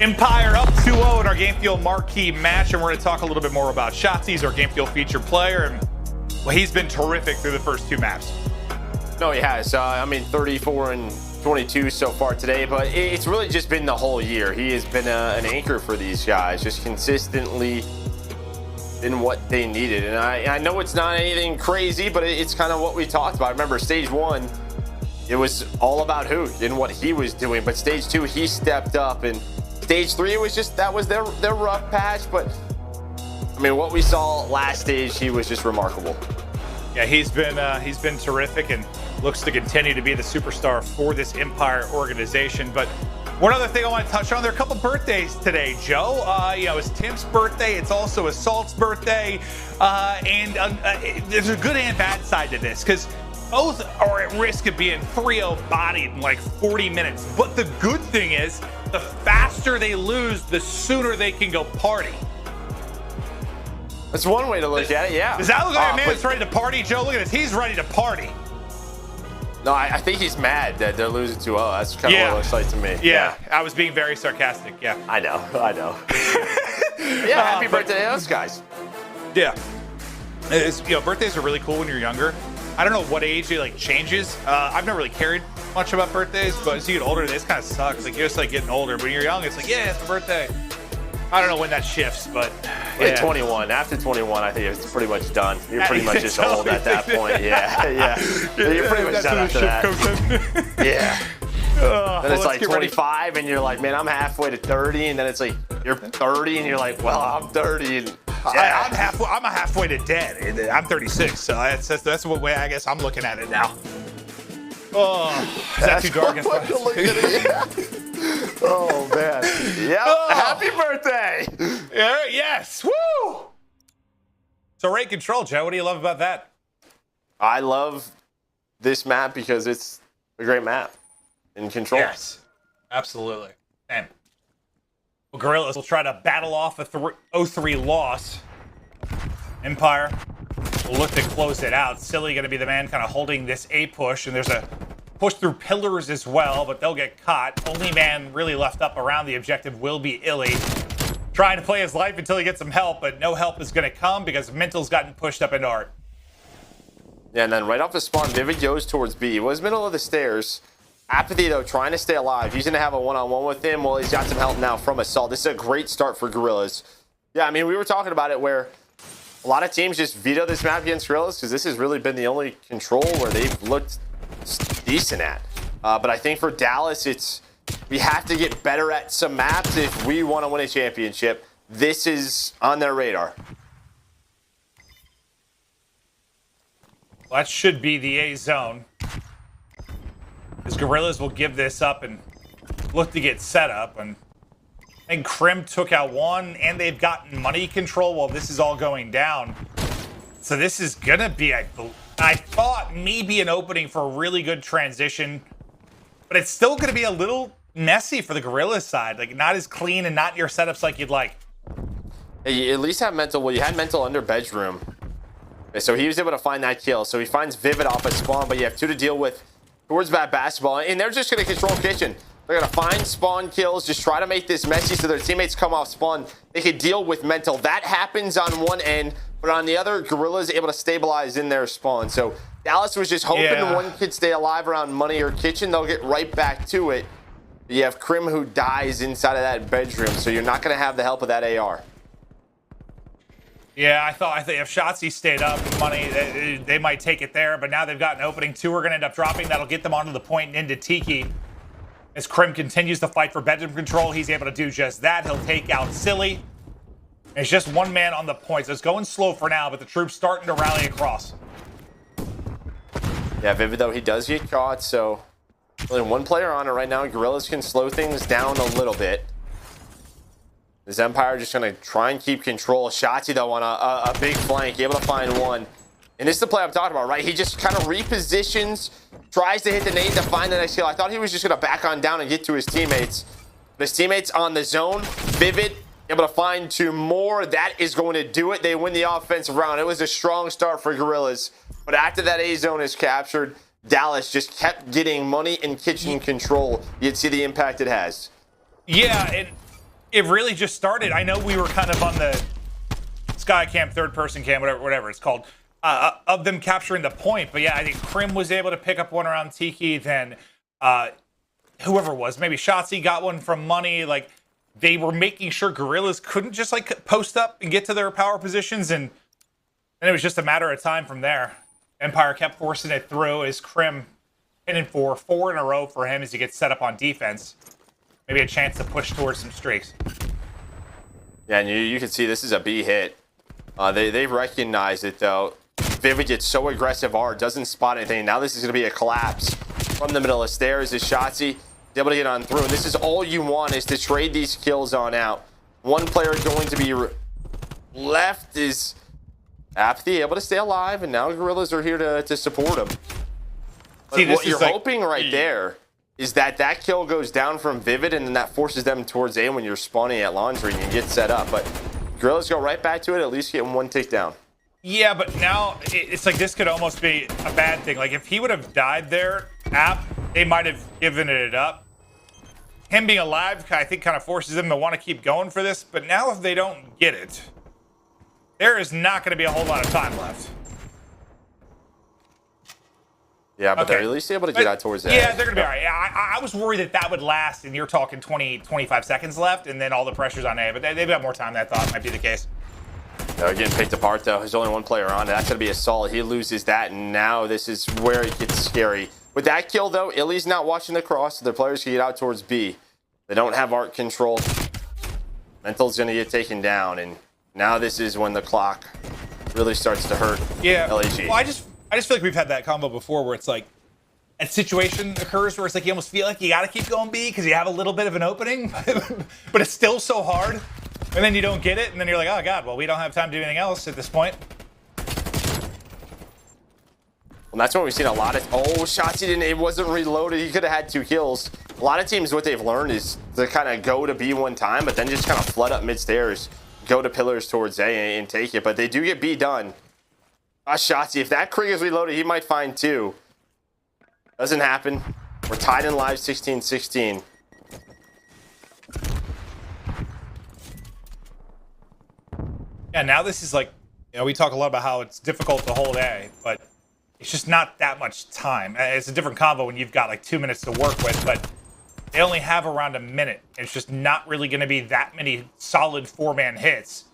Empire up 2-0 in our Game Fuel Marquee match, and we're going to talk a little bit more about Shotzzy, our Game Fuel featured player, and well, he's been terrific through the first 2 maps. No, he has. I mean, 34 and 22 so far today, but it's really just been the whole year. He has been an anchor for these guys, just consistently in what they needed. And I know it's not anything crazy, but it's kind of what we talked about. I remember stage 1, it was all about Hoot and what he was doing, but stage 2, he stepped up, and stage 3, it was just, that was their rough patch. But I mean, what we saw last stage, he was just remarkable. Yeah, he's been terrific and looks to continue to be the superstar for this Empire organization. But one other thing I want to touch on, there are a couple birthdays today, Joe. You know, it's Tim's birthday. It's also Assault's birthday. There's a good and bad side to this, because both are at risk of being 3-0 bodied in like 40 minutes. But the good thing is, the faster they lose, the sooner they can go party. That's one way to look at it, yeah. Does that look like a man that's ready to party, Joe? Look at this. He's ready to party. No, I think he's mad that they're losing 2-0. That's kind of what it looks like to me. Yeah, I was being very sarcastic, yeah. I know. Yeah, happy birthday to those guys. Yeah. You know, birthdays are really cool when you're younger. I don't know what age it like changes. I've never really cared much about birthdays, but as you get older, this kind of sucks. Like, you're just like getting older. But when you're young, it's like, yeah, it's my birthday. I don't know when that shifts, but yeah. 21. After 21, I think it's pretty much done. You're pretty much just old at that point. Yeah. You're pretty much done after that. Yeah. Then it's like 25, and you're like, man, I'm halfway to 30, and then it's like you're 30, and you're like, well, I'm 30, and yeah. I'm halfway to dead. I'm 36, so that's what way I guess I'm looking at it now. Oh, is that too dark? Oh man. Yep. Oh. Happy birthday. Yeah, yes. Woo. So Raid Control, Joe, what do you love about that? I love this map because it's a great map in Control. Yes. Absolutely. And well, Guerrillas will try to battle off a 0-3 loss. Empire will look to close it out. Silly going to be the man kind of holding this A push, and there's a push through pillars as well, but they'll get caught. Only man really left up around the objective will be iLLeY. Trying to play his life until he gets some help, but no help is going to come because Mental's gotten pushed up into Art. Yeah, and then right off the spawn, Vivid goes towards B. He was middle of the stairs. aBeZy, though, trying to stay alive. He's going to have a one-on-one with him. Well, he's got some help now from Assault. This is a great start for Guerrillas. Yeah, I mean, we were talking about it where a lot of teams just veto this map against Guerrillas because this has really been the only Control where they've looked decent at. But I think for Dallas, we have to get better at some maps if we want to win a championship. This is on their radar. Well, that should be the A zone. Because Guerrillas will give this up and look to get set up. And I think Crim took out one, and they've gotten money control while this is all going down. So this is going to be, I thought, maybe an opening for a really good transition. But it's still going to be a little messy for the Guerrillas side. Like, not as clean and not your setups like you'd like. Hey, you at least have Mental. Well, you had Mental under bedroom. So he was able to find that kill. So he finds Vivid off of spawn, but you have 2 to deal with towards that basketball. And they're just going to control kitchen. They're going to find spawn kills, just try to make this messy so their teammates come off spawn. They could deal with Mental. That happens on one end, but on the other, Guerrillas able to stabilize in their spawn. So Dallas was just hoping one could stay alive around money or kitchen. They'll get right back to it. You have Crim who dies inside of that bedroom, so you're not going to have the help of that AR. Yeah, I think if Shotzzy stayed up, money, they might take it there, but now they've got an opening. 2 are going to end up dropping. That'll get them onto the point and into Tiki. As Crim continues to fight for bedroom control, he's able to do just that. He'll take out Silly. It's just one man on the point, so it's going slow for now, but the troops starting to rally across. Yeah, Vivid, though, he does get caught, so only one player on it right now. Guerrillas can slow things down a little bit. This Empire just going to try and keep control. Shotzzy, though, on a big flank, able to find one. And this is the play I'm talking about, right? He just kind of repositions, tries to hit the nade to find the next kill. I thought he was just going to back on down and get to his teammates. But his teammates on the zone. Vivid able to find 2 more. That is going to do it. They win the offensive round. It was a strong start for Guerrillas. But after that A zone is captured, Dallas just kept getting money and kitchen control. You'd see the impact it has. Yeah, and it really just started. I know we were kind of on the sky cam, third person cam, whatever it's called, of them capturing the point. But yeah, I think Crim was able to pick up one around Tiki. Then whoever it was, maybe Shotzzy got one from Money. Like, they were making sure Guerrillas couldn't just like post up and get to their power positions, and then it was just a matter of time from there. Empire kept forcing it through as Crim hitting four in a row for him as he gets set up on defense. Maybe a chance to push towards some streaks. Yeah, and you can see this is a B hit. They recognize it though. Vivid gets so aggressive, R doesn't spot anything. Now this is going to be a collapse from the middle of stairs as Shotzzy able to get on through. And this is all you want, is to trade these kills on out. One player going to be left is aBeZy, able to stay alive, and now Guerrillas are here to support him. But see, what you're hoping right there is that kill goes down from Vivid, and then that forces them towards A when you're spawning at Laundry and you get set up. But Guerrillas go right back to it, at least getting one tick down. Yeah, but now it's like this could almost be a bad thing. Like, if he would have died there, they might have given it up. Him being alive, I think, kind of forces them to want to keep going for this. But now if they don't get it, there is not going to be a whole lot of time left. Yeah, but they're at least able to get out towards that. Yeah, they're going to be all right. I was worried that would last, and you're talking 20, 25 seconds left, and then all the pressure's on A. But they've got more time than I thought might be the case. They're getting picked apart, though. There's only one player on it. That's going to be a solid. He loses that, and now this is where it gets scary. With that kill, though, iLLeY's not watching the cross, so their players can get out towards B. They don't have arc control. Mental's going to get taken down, and now this is when the clock really starts to hurt. Yeah. LAG. Well, I just feel like we've had that combo before where it's like a situation occurs where it's like you almost feel like you got to keep going B because you have a little bit of an opening, but it's still so hard. And then you don't get it, and then you're like, oh, God, well, we don't have time to do anything else at this point. Well, that's what we've seen a lot of. Oh, Shotzzy it wasn't reloaded. He could have had 2 kills. A lot of teams, what they've learned is to kind of go to B one time, but then just kind of flood up mid-stairs, go to pillars towards A and take it. But they do get B done. Shotzzy, if that Krieg is reloaded, he might find 2. Doesn't happen. We're tied in live 16-16. Yeah, now this is like, you know, we talk a lot about how it's difficult to hold A, but it's just not that much time. It's a different combo when you've got like 2 minutes to work with, but they only have around a minute. It's just not really going to be that many solid 4-man hits,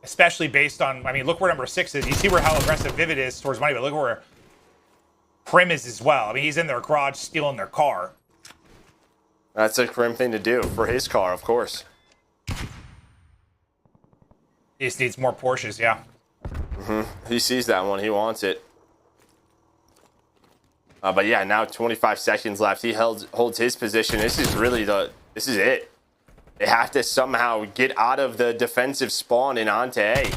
especially based on, I mean, look where number 6 is. You see how aggressive Vivid is towards Money, but look where Crim is as well. I mean, he's in their garage stealing their car. That's a Crim thing to do for his car, of course. He just needs more Porsches, yeah. He sees that one. He wants it. But yeah, now 25 seconds left. He holds his position. This is really this is it. They have to somehow get out of the defensive spawn and onto A.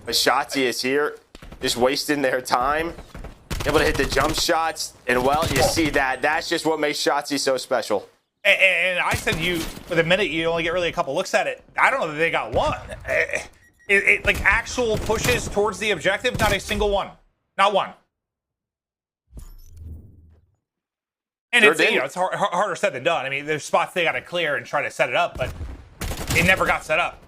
But Shotzzy is here, just wasting their time. Able to hit the jump shots. And well, you see that. That's just what makes Shotzzy so special. And I said for the minute, you only get really a couple looks at it. I don't know that they got one. Like actual pushes towards the objective, not a single one. Not one. And it's, you know, it's harder said than done. I mean, there's spots they got to clear and try to set it up, but it never got set up.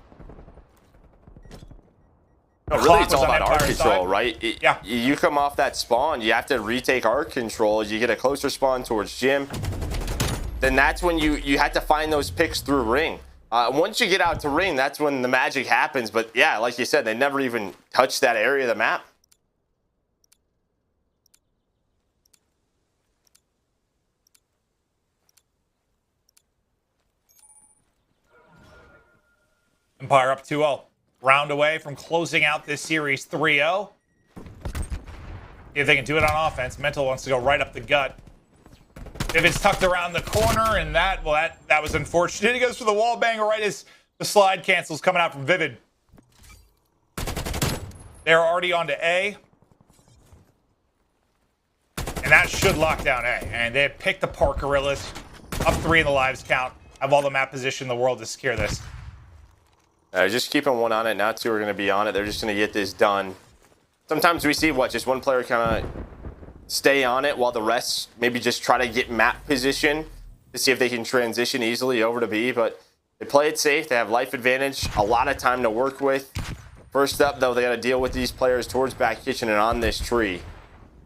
No, really, it's all about arc control, right? Yeah. You come off that spawn, you have to retake arc control. You get a closer spawn towards Jim. Then that's when you have to find those picks through ring. Once you get out to ring, that's when the magic happens. But yeah, like you said, they never even touched that area of the map. Empire up 2-0. Round away from closing out this series 3-0. If they can do it on offense, Mental wants to go right up the gut. If it's tucked around the corner, and that was unfortunate. He goes for the wall banger right as the slide cancels coming out from Vivid. They're already on to A. And that should lock down A. And they have picked apart Guerrillas. Up 3 in the lives count. Have all the map position in the world to secure this. Just keeping one on it. Now 2 are going to be on it. They're just going to get this done. Sometimes we see just one player kind of stay on it while the rest maybe just try to get map position to see if they can transition easily over to B. But They play it safe. They have life advantage, a lot of time to work with. First up, though, they got to deal with these players towards back kitchen and on this tree. It's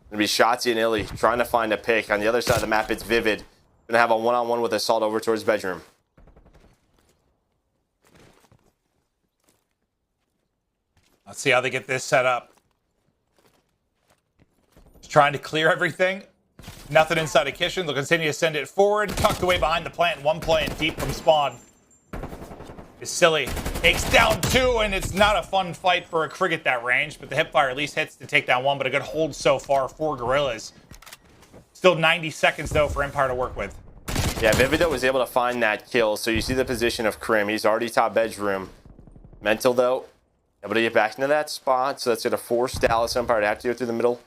going to be Shotzzy and iLLeY trying to find a pick. On the other side of the map, it's Vivid. Going to have a one-on-one with Assault over towards bedroom. Let's see how they get this set up. Just trying to clear everything. Nothing inside the kitchen. They'll continue to send it forward. Tucked away behind the plant. One playing deep from spawn. Is silly. Takes down 2, and it's not a fun fight for a Krieg at that range, but the hipfire at least hits to take down 1, but a good hold so far for Guerrillas. Still 90 seconds, though, for Empire to work with. Yeah, Vivid, though, was able to find that kill, so you see the position of Crim. He's already top bedroom. Mental, though, able to get back into that spot, so that's going to force Dallas Empire to have to go through the middle.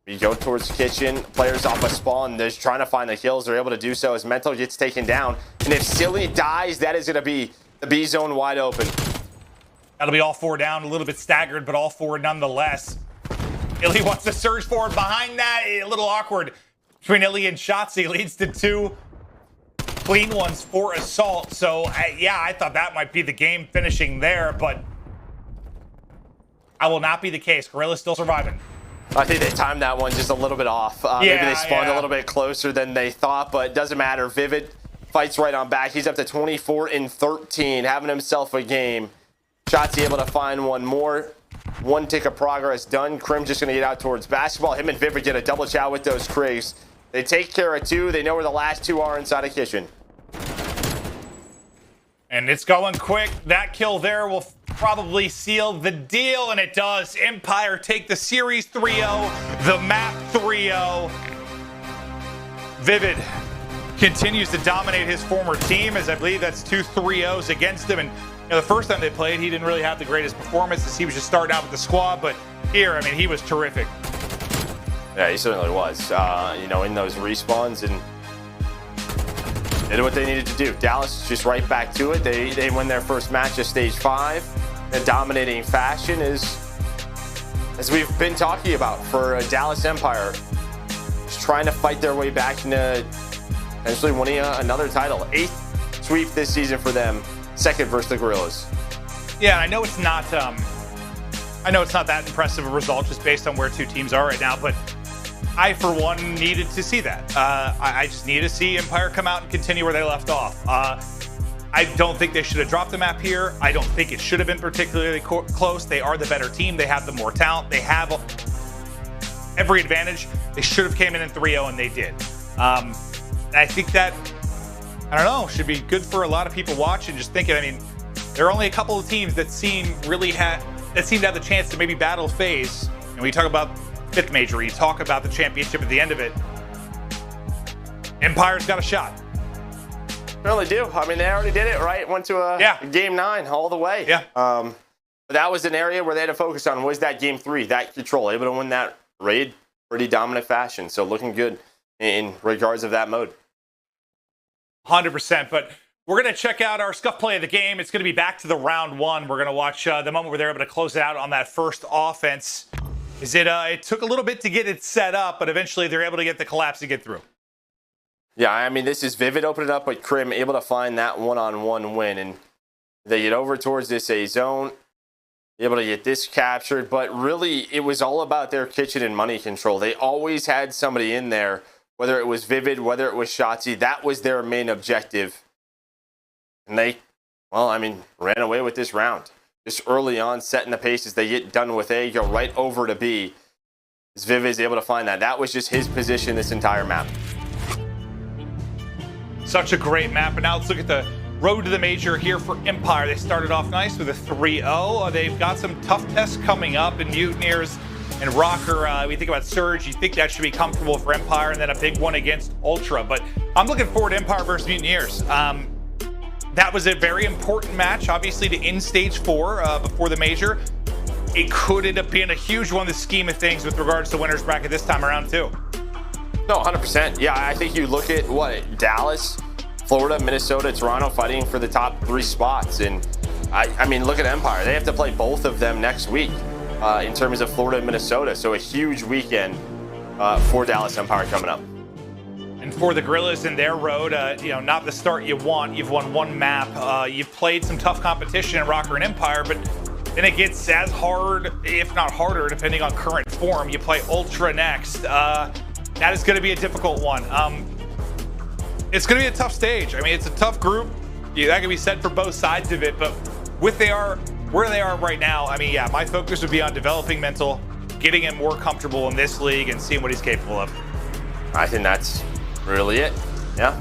We go towards kitchen. Players off a spawn. They're trying to find the kills. They're able to do so as Mental gets taken down. And if Silly dies, that is going to be the B zone wide open. That'll be all 4 down. A little bit staggered, but all 4 nonetheless. iLLeY wants to surge forward behind that. A little awkward between iLLeY and Shotzzy. Leads to 2 clean ones for Assault. So, yeah, I thought that might be the game finishing there, but that will not be the case. Guerrillas still surviving. I think they timed that one just a little bit off. Maybe they spawned a little bit closer than they thought, but it doesn't matter. Vivid fights right on back. He's up to 24 and 13, having himself a game. Shotzzy able to find one more. 1 tick of progress done. Crim just going to get out towards basketball. Him and Vivid get a double chow with those Kriegs. They take care of 2. They know where the last 2 are inside of kitchen. And it's going quick. That kill there will probably seal the deal, and it does. Empire take the series 3-0, the map 3-0. Vivid continues to dominate his former team, as I believe that's 2 3-0s against him. And you know, the first time they played, he didn't really have the greatest performance, as he was just starting out with the squad. But here, I mean, he was terrific. Yeah, he certainly was. You know, in those respawns, and did what they needed to do. Dallas just right back to it. They win their first match of stage 5 in dominating fashion, as we've been talking about for Dallas Empire. Just trying to fight their way back into potentially winning another title. 8th sweep this season for them. 2nd versus the Guerrillas. Yeah, I know it's not that impressive a result just based on where 2 teams are right now, but I, for one, needed to see that. I just needed to see Empire come out and continue where they left off. I don't think they should have dropped the map here. I don't think it should have been particularly close. They are the better team. They have the more talent. They have every advantage. They should have came in 3-0, and they did. I think that, I don't know, should be good for a lot of people watching, just thinking, I mean, there are only a couple of teams that seem to have the chance to maybe battle FaZe. And we talk about 5th major, you talk about the championship at the end of it. Empire's got a shot. Really do. I mean, they already did it, right? Went to a game 9 all the way. Yeah. But that was an area where they had to focus on, was that game 3, that control, able to win that raid pretty dominant fashion. So looking good in regards of that mode. 100%. But we're going to check out our scuff play of the game. It's going to be back to the round 1. We're going to watch the moment where they're able to close it out on that first offense. It took a little bit to get it set up, but eventually they're able to get the collapse to get through. Yeah, I mean, this is Vivid opening up, but Crim able to find that one-on-one win. And they get over towards this A zone, able to get this captured. But really, it was all about their kitchen and money control. They always had somebody in there, whether it was Vivid, whether it was Shotzzy. That was their main objective. And they, well, I mean, ran away with this round. Just early on, setting the pace as they get done with A, go right over to B. As Vivid is able to find that. That was just his position this entire map. Such a great map. And now let's look at the road to the major here for Empire. They started off nice with a 3-0. They've got some tough tests coming up in Mutineers and Røkkr. We think about Surge. You think that should be comfortable for Empire, and then a big one against Ultra. But I'm looking forward to Empire versus Mutineers. That was a very important match, obviously, to end stage 4 before the major. It could end up being a huge one in the scheme of things with regards to winners bracket this time around, too. No, 100%. Yeah, I think you look at Dallas, Florida, Minnesota, Toronto fighting for the top 3 spots. And I mean, look at Empire. They have to play both of them next week in terms of Florida and Minnesota. So a huge weekend for Dallas Empire coming up. And for the Guerrillas in their road. You know, not the start you want. You've won one map. You've played some tough competition in Røkkr and Empire, but then it gets as hard, if not harder, depending on current form. You play Ultra next. That is going to be a difficult one. It's going to be a tough stage. I mean, it's a tough group. Yeah, that can be said for both sides of it, but where they are right now, I mean, yeah, my focus would be on developing Mental, getting him more comfortable in this league, and seeing what he's capable of. I think that's really it. Yeah.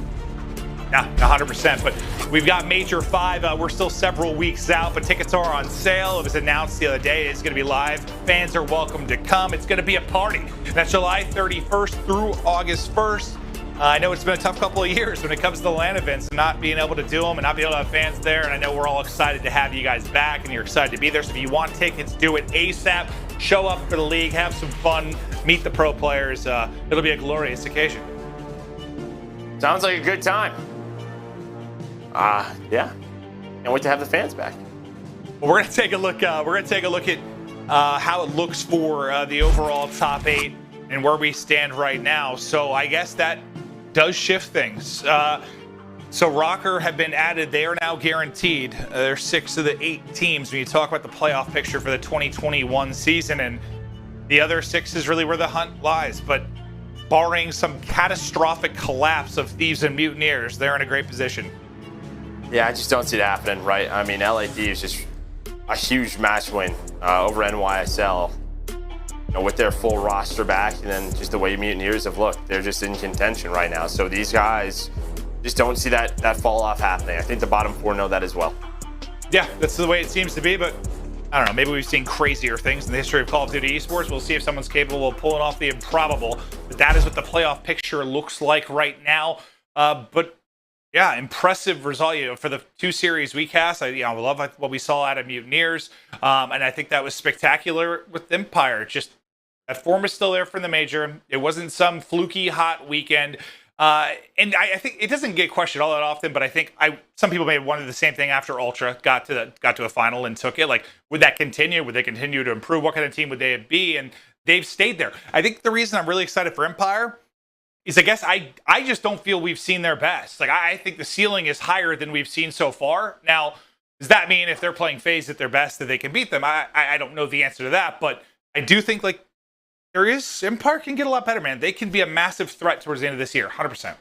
Yeah, 100%. But we've got Major 5. We're still several weeks out, but tickets are on sale. It was announced the other day. It's going to be live. Fans are welcome to come. It's going to be a party. That's July 31st through August 1st. I know it's been a tough couple of years when it comes to the LAN events and not being able to do them and not being able to have fans there. And I know we're all excited to have you guys back and you're excited to be there. So if you want tickets, do it ASAP. Show up for the league, have some fun, meet the pro players. It'll be a glorious occasion. Sounds like a good time. Yeah. Can't wait to have the fans back. Well, we're gonna take a look. We're gonna take a look at how it looks for the overall top 8 and where we stand right now. So I guess that does shift things. So Røkkr have been added. They are now guaranteed. They're 6 of the 8 teams when you talk about the playoff picture for the 2021 season, and the other 6 is really where the hunt lies. But barring some catastrophic collapse of Thieves and Mutineers, they're in a great position. Yeah, I just don't see it happening, right? I mean, LA Thieves just a huge match win over NYSL. You know, with their full roster back, and then just the way Mutineers have looked, they're just in contention right now. So these guys just don't see that fall off happening. I think the bottom 4 know that as well. Yeah, that's the way it seems to be, but I don't know, maybe we've seen crazier things in the history of Call of Duty esports. We'll see if someone's capable of pulling off the improbable, but that is what the playoff picture looks like right now. But yeah, impressive result, you know, for the 2 series we cast. I love what we saw out of Mutineers, and I think that was spectacular with Empire. Just that form is still there for the major. It wasn't some fluky hot weekend, and I think it doesn't get questioned all that often. But I think some people may have wanted the same thing after Ultra got to a final and took it. Like, would that continue? Would they continue to improve? What kind of team would they be? And they've stayed there. I think the reason I'm really excited for Empire is I guess I just don't feel we've seen their best. Like, I think the ceiling is higher than we've seen so far. Now, does that mean if they're playing FaZe at their best that they can beat them? I don't know the answer to that, but I do think, like, Empire can get a lot better, man. They can be a massive threat towards the end of this year, 100%.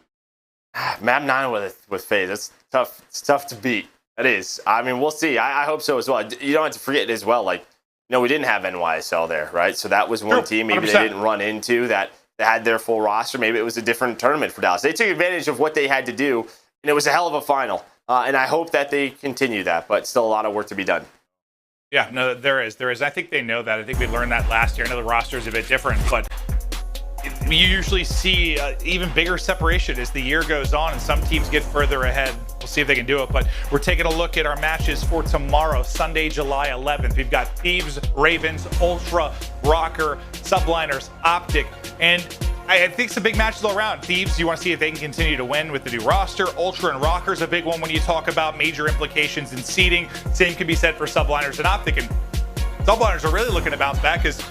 Map 9 with FaZe, that's tough. It's tough to beat. It is. I mean, we'll see. I hope so as well. You don't have to forget as well, like, you know, we didn't have NYSL there, right? So that was one team maybe 100%. They didn't run into that had their full roster. Maybe it was a different tournament for Dallas. They took advantage of what they had to do, and it was a hell of a final. And I hope that they continue that, but still a lot of work to be done. Yeah, no, there is. I think they know that. I think we learned that last year. I know the roster is a bit different, but you usually see even bigger separation as the year goes on, and some teams get further ahead. We'll see if they can do it, but we're taking a look at our matches for tomorrow, Sunday, July 11th. We've got Thieves, Ravens, Ultra, Røkkr, Subliners, OpTic, and I think some big matches all around. Thieves, you want to see if they can continue to win with the new roster. Ultra and Røkkr is a big one when you talk about major implications in seeding. Same can be said for Subliners and OpTic. And Subliners are really looking to bounce back because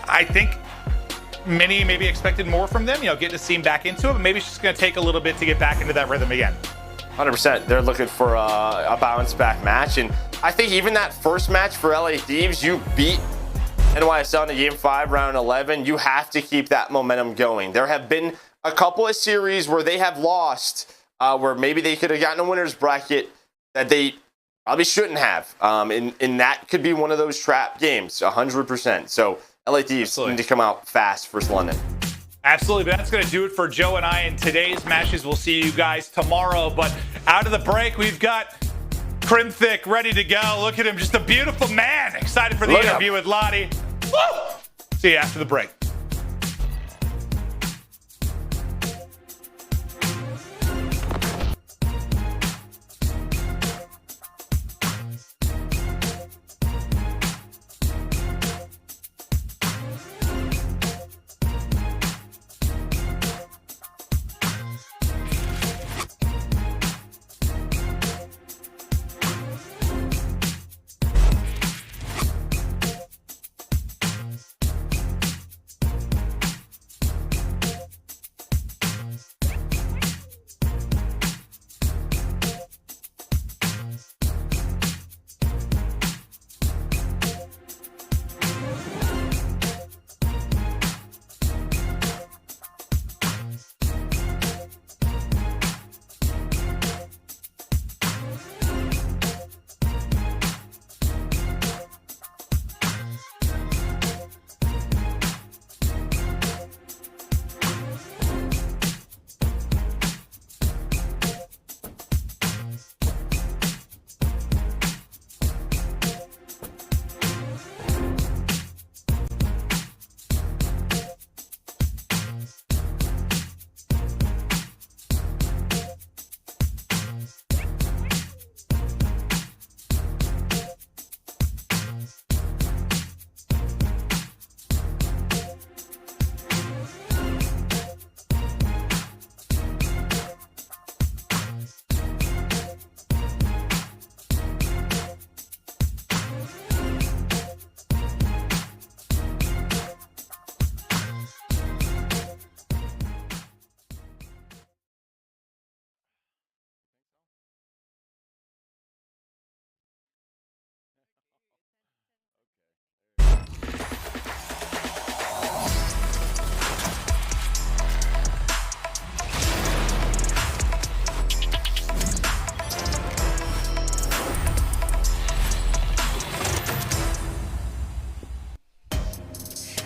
I think many maybe expected more from them, you know, getting to see them back into it, but maybe it's just going to take a little bit to get back into that rhythm again. 100%. They're looking for a bounce back match. And I think even that first match for LA Thieves, you beat NYSL in Game 5, Round 11. You have to keep that momentum going. There have been a couple of series where they have lost, where maybe they could have gotten a winner's bracket that they probably shouldn't have. And that could be one of those trap games, 100%. So LA Thieves need to come out fast for London. Absolutely, but that's going to do it for Joe and I in today's matches. We'll see you guys tomorrow. But out of the break, we've got Crimsix ready to go. Look at him, just a beautiful man. Excited for the interview with Lottie. Woo! See you after the break.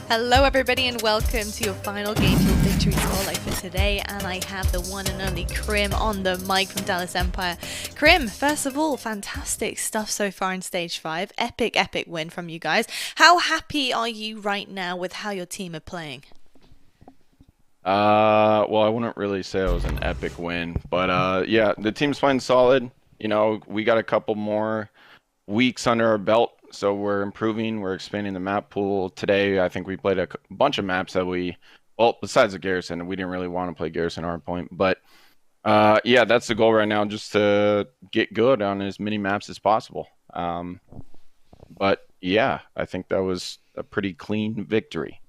Hello everybody and welcome to your final Game Fuel Victory Spotlight for today, and I have the one and only Crim on the mic from Dallas Empire. Crim, first of all, fantastic stuff so far in Stage 5. Epic win from you guys. How happy are you right now with how your team are playing? Well, I wouldn't really say it was an epic win, but yeah, the team's playing solid. You know, we got a couple more weeks under our belt, so we're improving. We're expanding the map pool. Today, I think we played a bunch of maps that well, besides the Garrison, we didn't really want to play Garrison Hardpoint, but yeah, that's the goal right now, just to get good on as many maps as possible. But yeah, I think that was a pretty clean victory.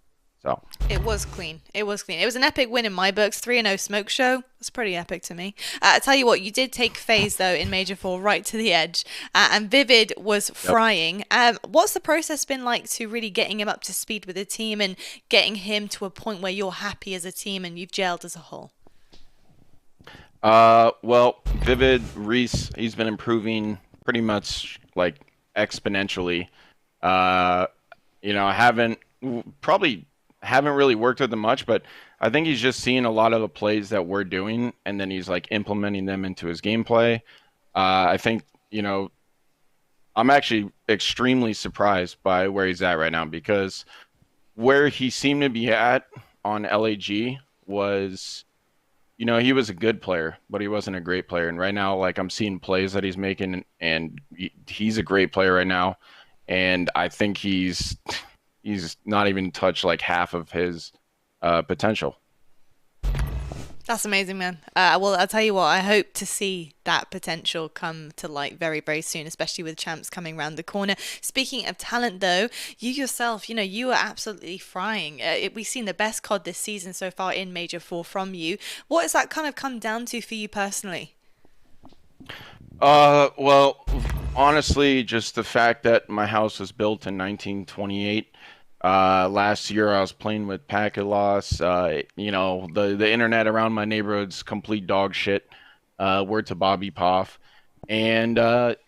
So It was clean. It was clean. It was an epic win in my books. 3-0 smoke show. That's pretty epic to me. I tell you what, you did take FaZe though in Major 4 right to the edge, and Vivid was frying. What's the process been like to really getting him up to speed with the team and getting him to a point where you're happy as a team and you've gelled as a whole? Well, Vivid, Reese, he's been improving pretty much like exponentially. You know, I haven't really worked with him much, but I think he's just seeing a lot of the plays that we're doing, and then he's like implementing them into his gameplay. I think, you know, I'm actually extremely surprised by where he's at right now, because where he seemed to be at on LAG was, you know, he was a good player, but he wasn't a great player. And right now, like, I'm seeing plays that he's making, and he's a great player right now. And I think he's not even touched like half of his potential. That's amazing, man. Well, I'll tell you what, I hope to see that potential come to light very, very soon, especially with champs coming around the corner. Speaking of talent, though, you yourself, you know, you are absolutely frying. We've seen the best COD this season so far in Major 4 from you. What has that kind of come down to for you personally? Well, honestly, just the fact that my house was built in 1928. Last year I was playing with packet loss. You know, the internet around my neighborhood's complete dog shit. Word to Bobby Poff. And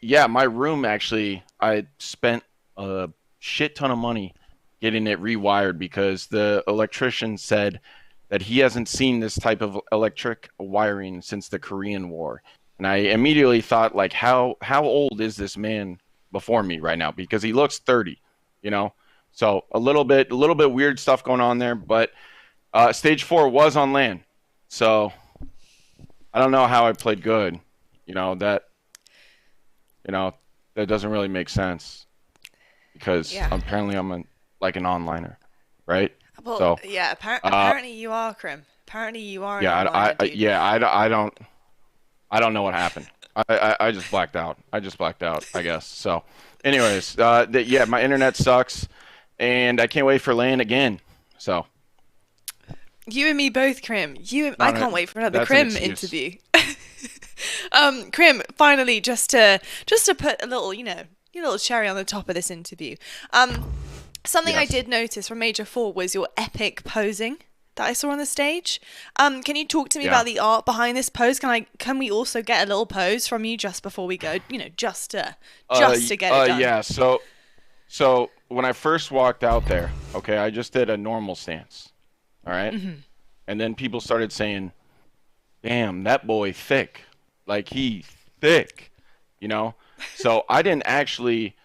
yeah, my room, actually, I spent a shit ton of money getting it rewired, because the electrician said that he hasn't seen this type of electric wiring since the Korean War. And I immediately thought, like, how old is this man before me right now? Because he looks 30, you know? So a little bit weird stuff going on there, but Stage 4 was on LAN. So I don't know how I played good. You know, that doesn't really make sense, because apparently I'm an onliner, right? Well, so, yeah, apparently you are, Crim. Apparently you are. Yeah, I don't know what happened. I just blacked out. I guess. So, anyways, yeah, my internet sucks, and I can't wait for LAN again. So, you and me both, Crim. I can't wait for another Crim interview. Crim, finally, just to put a little, little cherry on the top of this interview. Something I did notice from Major 4 was your epic posing that I saw on the stage. Can you talk to me about the art behind this pose? Can we also get a little pose from you just before we go? Just to get it done. Yeah. So when I first walked out there, okay, I just did a normal stance. All right. Mm-hmm. And then people started saying, "Damn, that boy thick. Like, he thick," So I didn't actually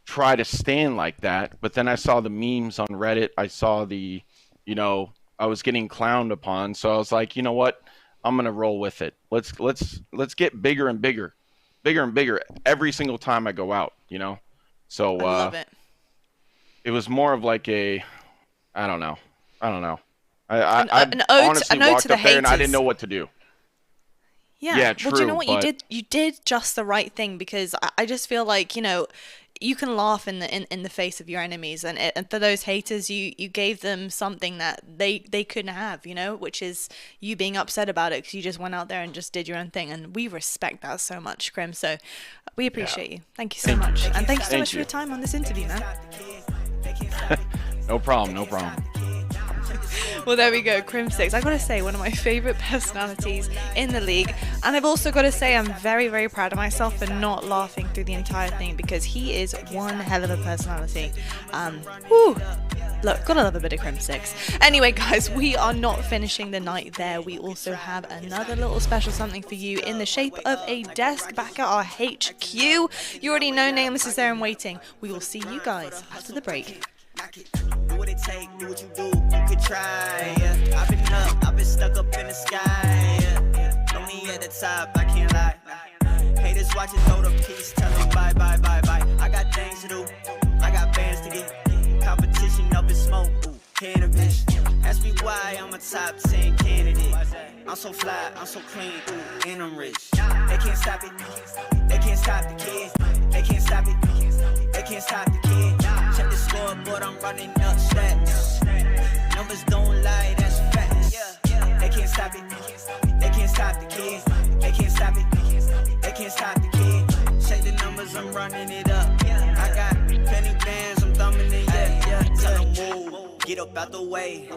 try to stand like that, but then I saw the memes on Reddit. I saw I was getting clowned upon, so I was like, you know what? I'm gonna roll with it. Let's get bigger and bigger every single time I go out. So I love it. It was more of like I don't know. I an ode, honestly an ode walked to the up there and I haters. didn't know what to do. Yeah, true. Well, do you know what but... you did just the right thing, because I just feel like you can laugh in the face of your enemies, and for those haters, you gave them something that they couldn't have, which is you being upset about it because you just went out there and just did your own thing, and we respect that so much, Crim. So we appreciate you. Thank you so much, and thank you so much for your time on this interview, man. No problem. Well, there we go, Crimsix. I've got to say, one of my favorite personalities in the league. And I've also got to say, I'm very, very proud of myself for not laughing through the entire thing, because he is one hell of a personality. Whew. Look, gotta love a bit of Crimsix. Anyway, guys, we are not finishing the night there. We also have another little special something for you in the shape of a desk back at our HQ. You already know Nameless is there and waiting. We will see you guys after the break. Do what it take, do what you do, you could try. I've been up, I've been stuck up in the sky. Know me at the top, I can't lie. Haters watch it, throw the piece, tell them bye, bye, bye, bye. I got things to do, I got bands to get. Competition up in smoke, ooh, cannabis. Ask me why I'm a top 10 candidate. I'm so fly, I'm so clean, ooh, and I'm rich. They can't stop it, they can't stop the kid. They can't stop it, they can't stop the kid. Check the scoreboard, I'm running up stats. Numbers don't lie, that's facts. They can't stop it, they can't stop the kid. They can't stop it, they can't stop the kid. Check the numbers, I'm running it up. I got penny bands, I'm thumbing it, yeah. Tell them move, get up out the way.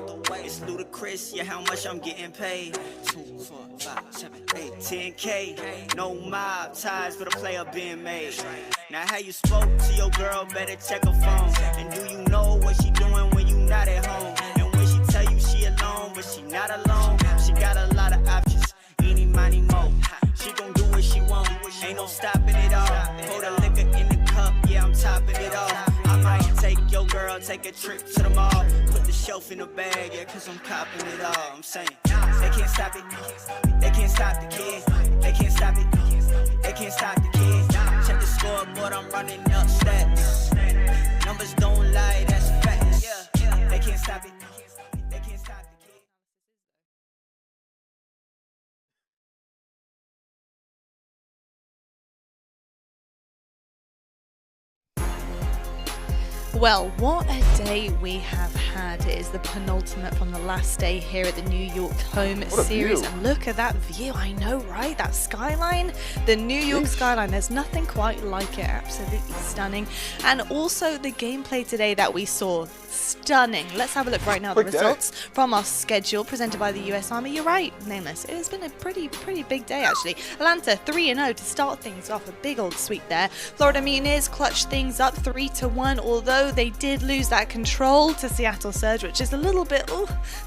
It's ludicrous, yeah, how much I'm getting paid. 2, 4, 5, 7, 8, 10K. No mob ties, but a player being made. Now how you spoke to your girl, better check her phone. And do you know what she doing when you not at home? And when she tell you she alone, but she not alone. She got a lot of options, eeny, miny, mo. She gon' do what she want, ain't no stopping it all. Pour the liquor in the cup, yeah, I'm topping it off. I might take your girl, take a trip to the mall. Put the shelf in the bag, yeah, cause I'm copping it all. I'm saying, they can't stop it, they can't stop the kid. They can't stop it, they can't stop the kid. Check the scoreboard, I'm running up stats. Numbers don't lie, that's facts. They can't stop it, they can't stop the kid. Well, what a day we have had. It is the penultimate from the last day here at the New York home series. View. And look at that view. I know, right? That skyline, the New York skyline. There's nothing quite like it. Absolutely stunning. And also the gameplay today that we saw. Stunning. Let's have a look right now at the results from our schedule presented by the US Army. You're right, Nameless. It has been a pretty big day, actually. Atlanta 3-0 to start things off. A big old sweep there. Florida Mutineers clutched things up 3-1, although they did lose that control to Seattle Surge, which is a little bit,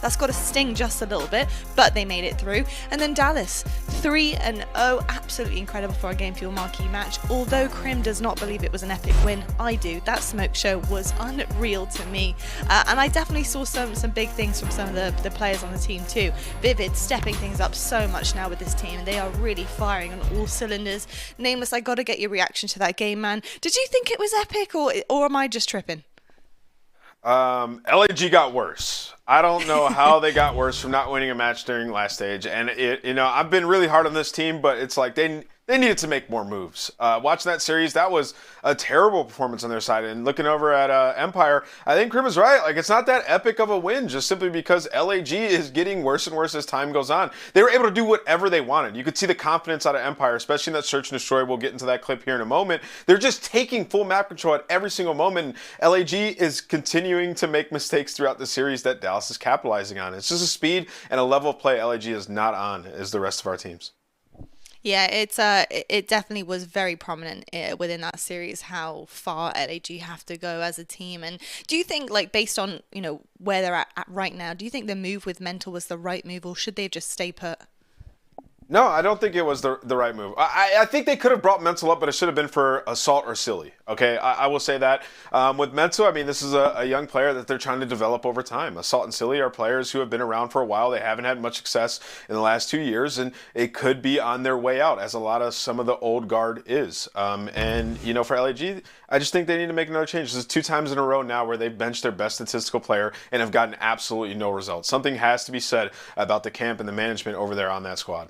that's got to sting just a little bit, but they made it through. And then Dallas 3-0, absolutely incredible for a Game Fuel Marquee match. Although Crim does not believe it was an epic win, I do. That smoke show was unreal to me. And I definitely saw some big things from some of the players on the team too. Vivid stepping things up so much now with this team. They are really firing on all cylinders. Nameless, I got to get your reaction to that game, man. Did you think it was epic, or am I just tripping? LAG got worse. I don't know how they got worse from not winning a match during last stage. And I've been really hard on this team, but it's like they needed to make more moves. Watching that series, that was a terrible performance on their side. And looking over at Empire, I think Crim is right. Like, it's not that epic of a win, just simply because LAG is getting worse and worse as time goes on. They were able to do whatever they wanted. You could see the confidence out of Empire, especially in that search and destroy. We'll get into that clip here in a moment. They're just taking full map control at every single moment. And LAG is continuing to make mistakes throughout the series that Dallas is capitalizing on. It's just a speed and a level of play LAG is not on as the rest of our teams. Yeah, it definitely was very prominent within that series how far LAG have to go as a team. And do you think, like, based on where they're at right now, do you think the move with Mental was the right move, or should they have just stay put? No, I don't think it was the right move. I think they could have brought Mental up, but it should have been for Assault or Silly. Okay, I will say that. With Mental, I mean, this is a young player that they're trying to develop over time. Assault and Silly are players who have been around for a while. They haven't had much success in the last 2 years, and it could be on their way out, as some of the old guard is. And for LAG, I just think they need to make another change. This is 2 times in a row now where they've benched their best statistical player and have gotten absolutely no results. Something has to be said about the camp and the management over there on that squad.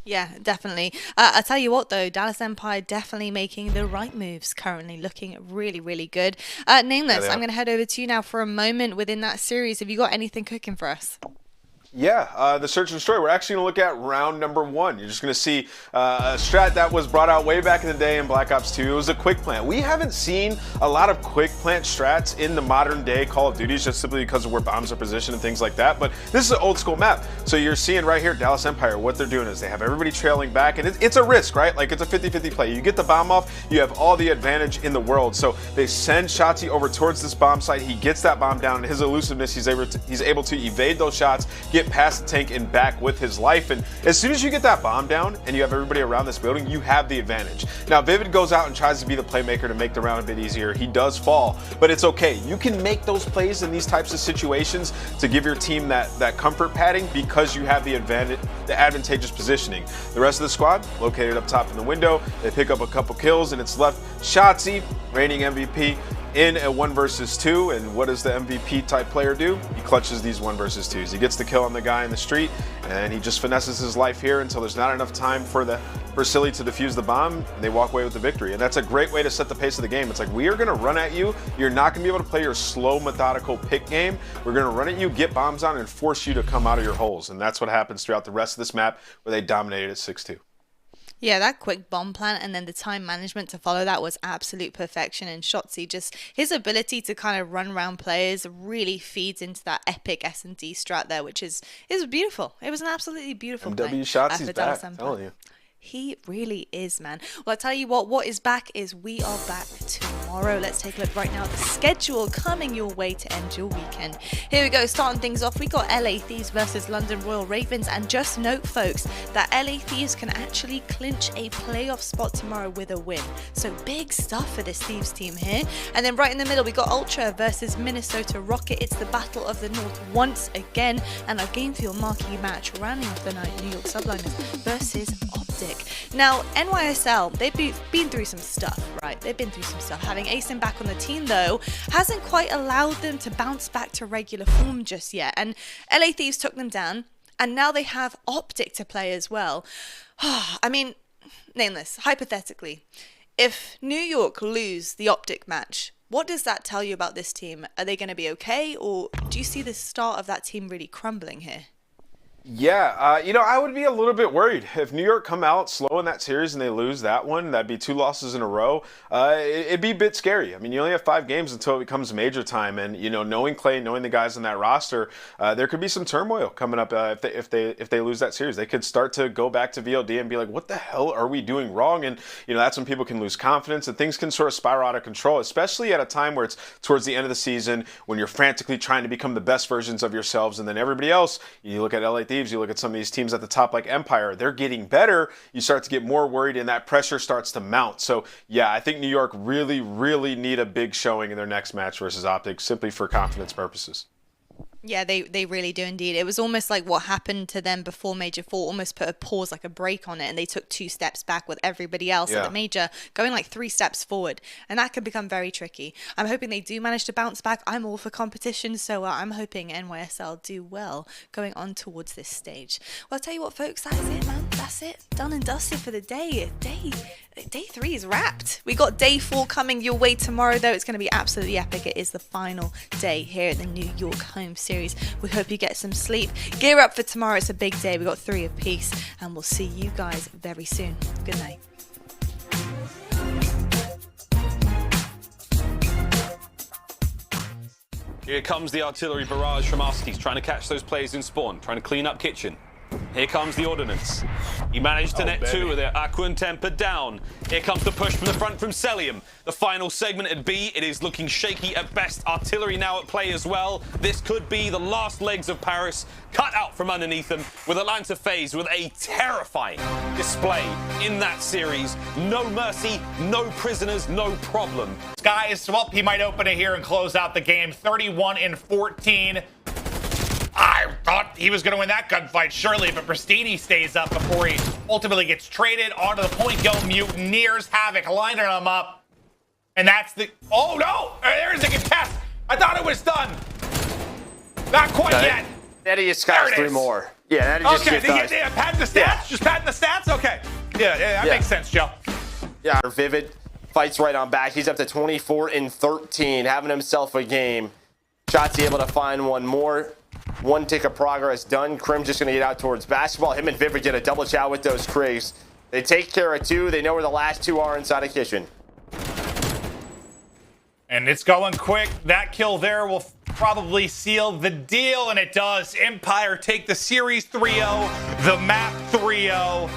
Yeah, definitely. I'll tell you what, though, Dallas Empire definitely making the right moves currently, looking really good. Nameless, I'm going to head over to you now for a moment within that series. Have you got anything cooking for us? Yeah, the search and destroy. We're actually going to look at round number 1. You're just going to see a strat that was brought out way back in the day in Black Ops 2. It was a quick plant. We haven't seen a lot of quick plant strats in the modern day Call of Duty just simply because of where bombs are positioned and things like that. But this is an old school map. So you're seeing right here, Dallas Empire, what they're doing is they have everybody trailing back, and it's a risk, right? Like, it's a 50-50 play. You get the bomb off, you have all the advantage in the world. So they send Shotzzy over towards this bomb site. He gets that bomb down, and his elusiveness, he's able to evade those shots, get past the tank and back with his life. And as soon as you get that bomb down and you have everybody around this building, you have the advantage. Now, Vivid goes out and tries to be the playmaker to make the round a bit easier. He does fall, but it's okay. You can make those plays in these types of situations to give your team that comfort padding because you have the advantageous positioning. The rest of the squad located up top in the window. They pick up a couple kills, and it's left Shotzzy, reigning MVP, in a 1 versus 2. And what does the MVP type player do? He clutches these 1 versus 2s. He gets the kill on the guy in the street, and he just finesses his life here until there's not enough time for Cellium to defuse the bomb, and they walk away with the victory. And that's a great way to set the pace of the game. It's like, we are going to run at you. You're not going to be able to play your slow, methodical pick game. We're going to run at you, get bombs on, and force you to come out of your holes. And that's what happens throughout the rest of this map, where they dominated at 6-2. Yeah, that quick bomb plant and then the time management to follow that was absolute perfection. And Shotzzy, just his ability to kind of run around players really feeds into that epic S&D strat there, which is beautiful. It was an absolutely beautiful play. Shotzzy's back, I'm telling you. He really is, man. Well, I tell you what is back is we are back tomorrow. Let's take a look right now at the schedule coming your way to end your weekend. Here we go, starting things off. We got LA Thieves versus London Royal Ravens. And just note, folks, that LA Thieves can actually clinch a playoff spot tomorrow with a win. So big stuff for this Thieves team here. And then right in the middle, we got Ultra versus Minnesota Røkkr. It's the Battle of the North once again. And our Game Fuel marquee match rounding off the night, New York Subliners versus OpTic. Now, NYSL, they've been through some stuff, right? They've been through some stuff. Having Asim back on the team, though, hasn't quite allowed them to bounce back to regular form just yet. And LA Thieves took them down, and now they have OpTic to play as well. I mean, nameless, hypothetically, if New York lose the OpTic match, what does that tell you about this team? Are they going to be okay, or do you see the start of that team really crumbling here? Yeah, I would be a little bit worried if New York come out slow in that series and they lose that one. That'd be 2 losses in a row. It'd be a bit scary. I mean, you only have 5 games until it becomes major time, and knowing Clay, knowing the guys on that roster, there could be some turmoil coming up if they lose that series. They could start to go back to VOD and be like, what the hell are we doing wrong? And that's when people can lose confidence and things can sort of spiral out of control, especially at a time where it's towards the end of the season when you're frantically trying to become the best versions of yourselves, and then everybody else. You look at LA Thieves. You look at some of these teams at the top like Empire, they're getting better. You start to get more worried and that pressure starts to mount. So yeah, I think New York really, really need a big showing in their next match versus OpTic simply for confidence purposes. Yeah, they really do indeed. It was almost like what happened to them before Major 4 almost put a pause, like a break on it, and they took 2 steps back with everybody else at the Major going like 3 steps forward, and that can become very tricky. I'm hoping they do manage to bounce back. I'm all for competition, so I'm hoping NYSL do well going on towards this stage. Well, I'll tell you what, folks, that is it, man. That's it. Done and dusted for the day. Day 3 is wrapped. We got day 4 coming your way tomorrow, though. It's going to be absolutely epic. It is the final day here at the New York home series. We hope you get some sleep. Gear up for tomorrow. It's a big day. We got 3 apiece, and we'll see you guys very soon. Good night. Here comes the artillery barrage from Arcitys, trying to catch those players in spawn, trying to clean up kitchen. Here comes the ordnance. He managed to net 2 with their Aqua and Temper down. Here comes the push from the front from Cellium. The final segment at B. It is looking shaky at best. Artillery now at play as well. This could be the last legs of Paris cut out from underneath them, with Atlanta FaZe with a terrifying display in that series. No mercy, no prisoners, no problem. Guys, well, he might open it here and close out the game. 31-14. I thought he was going to win that gunfight, surely, but Prestinni stays up before he ultimately gets traded onto the point. Go Mutineers, Havoc lining them up. And that's the... Oh, no! There's a contest! I thought it was done. Not quite yet. Eddie just got 3 more. Yeah, Eddie just okay, padding the stats? Yeah. Just padding the stats? Okay. Yeah, that makes sense, Joe. Yeah, Vivid fights right on back. He's up to 24-13, having himself a game. Shotzzy able to find one more. one tick of progress done. Crim's just going to get out towards basketball. Him and Vivid get a double chow with those Krigs. They take care of 2. They know where the last 2 are inside of kitchen. And it's going quick. That kill there will probably seal the deal, and it does. Empire take the series 3-0, the map 3-0,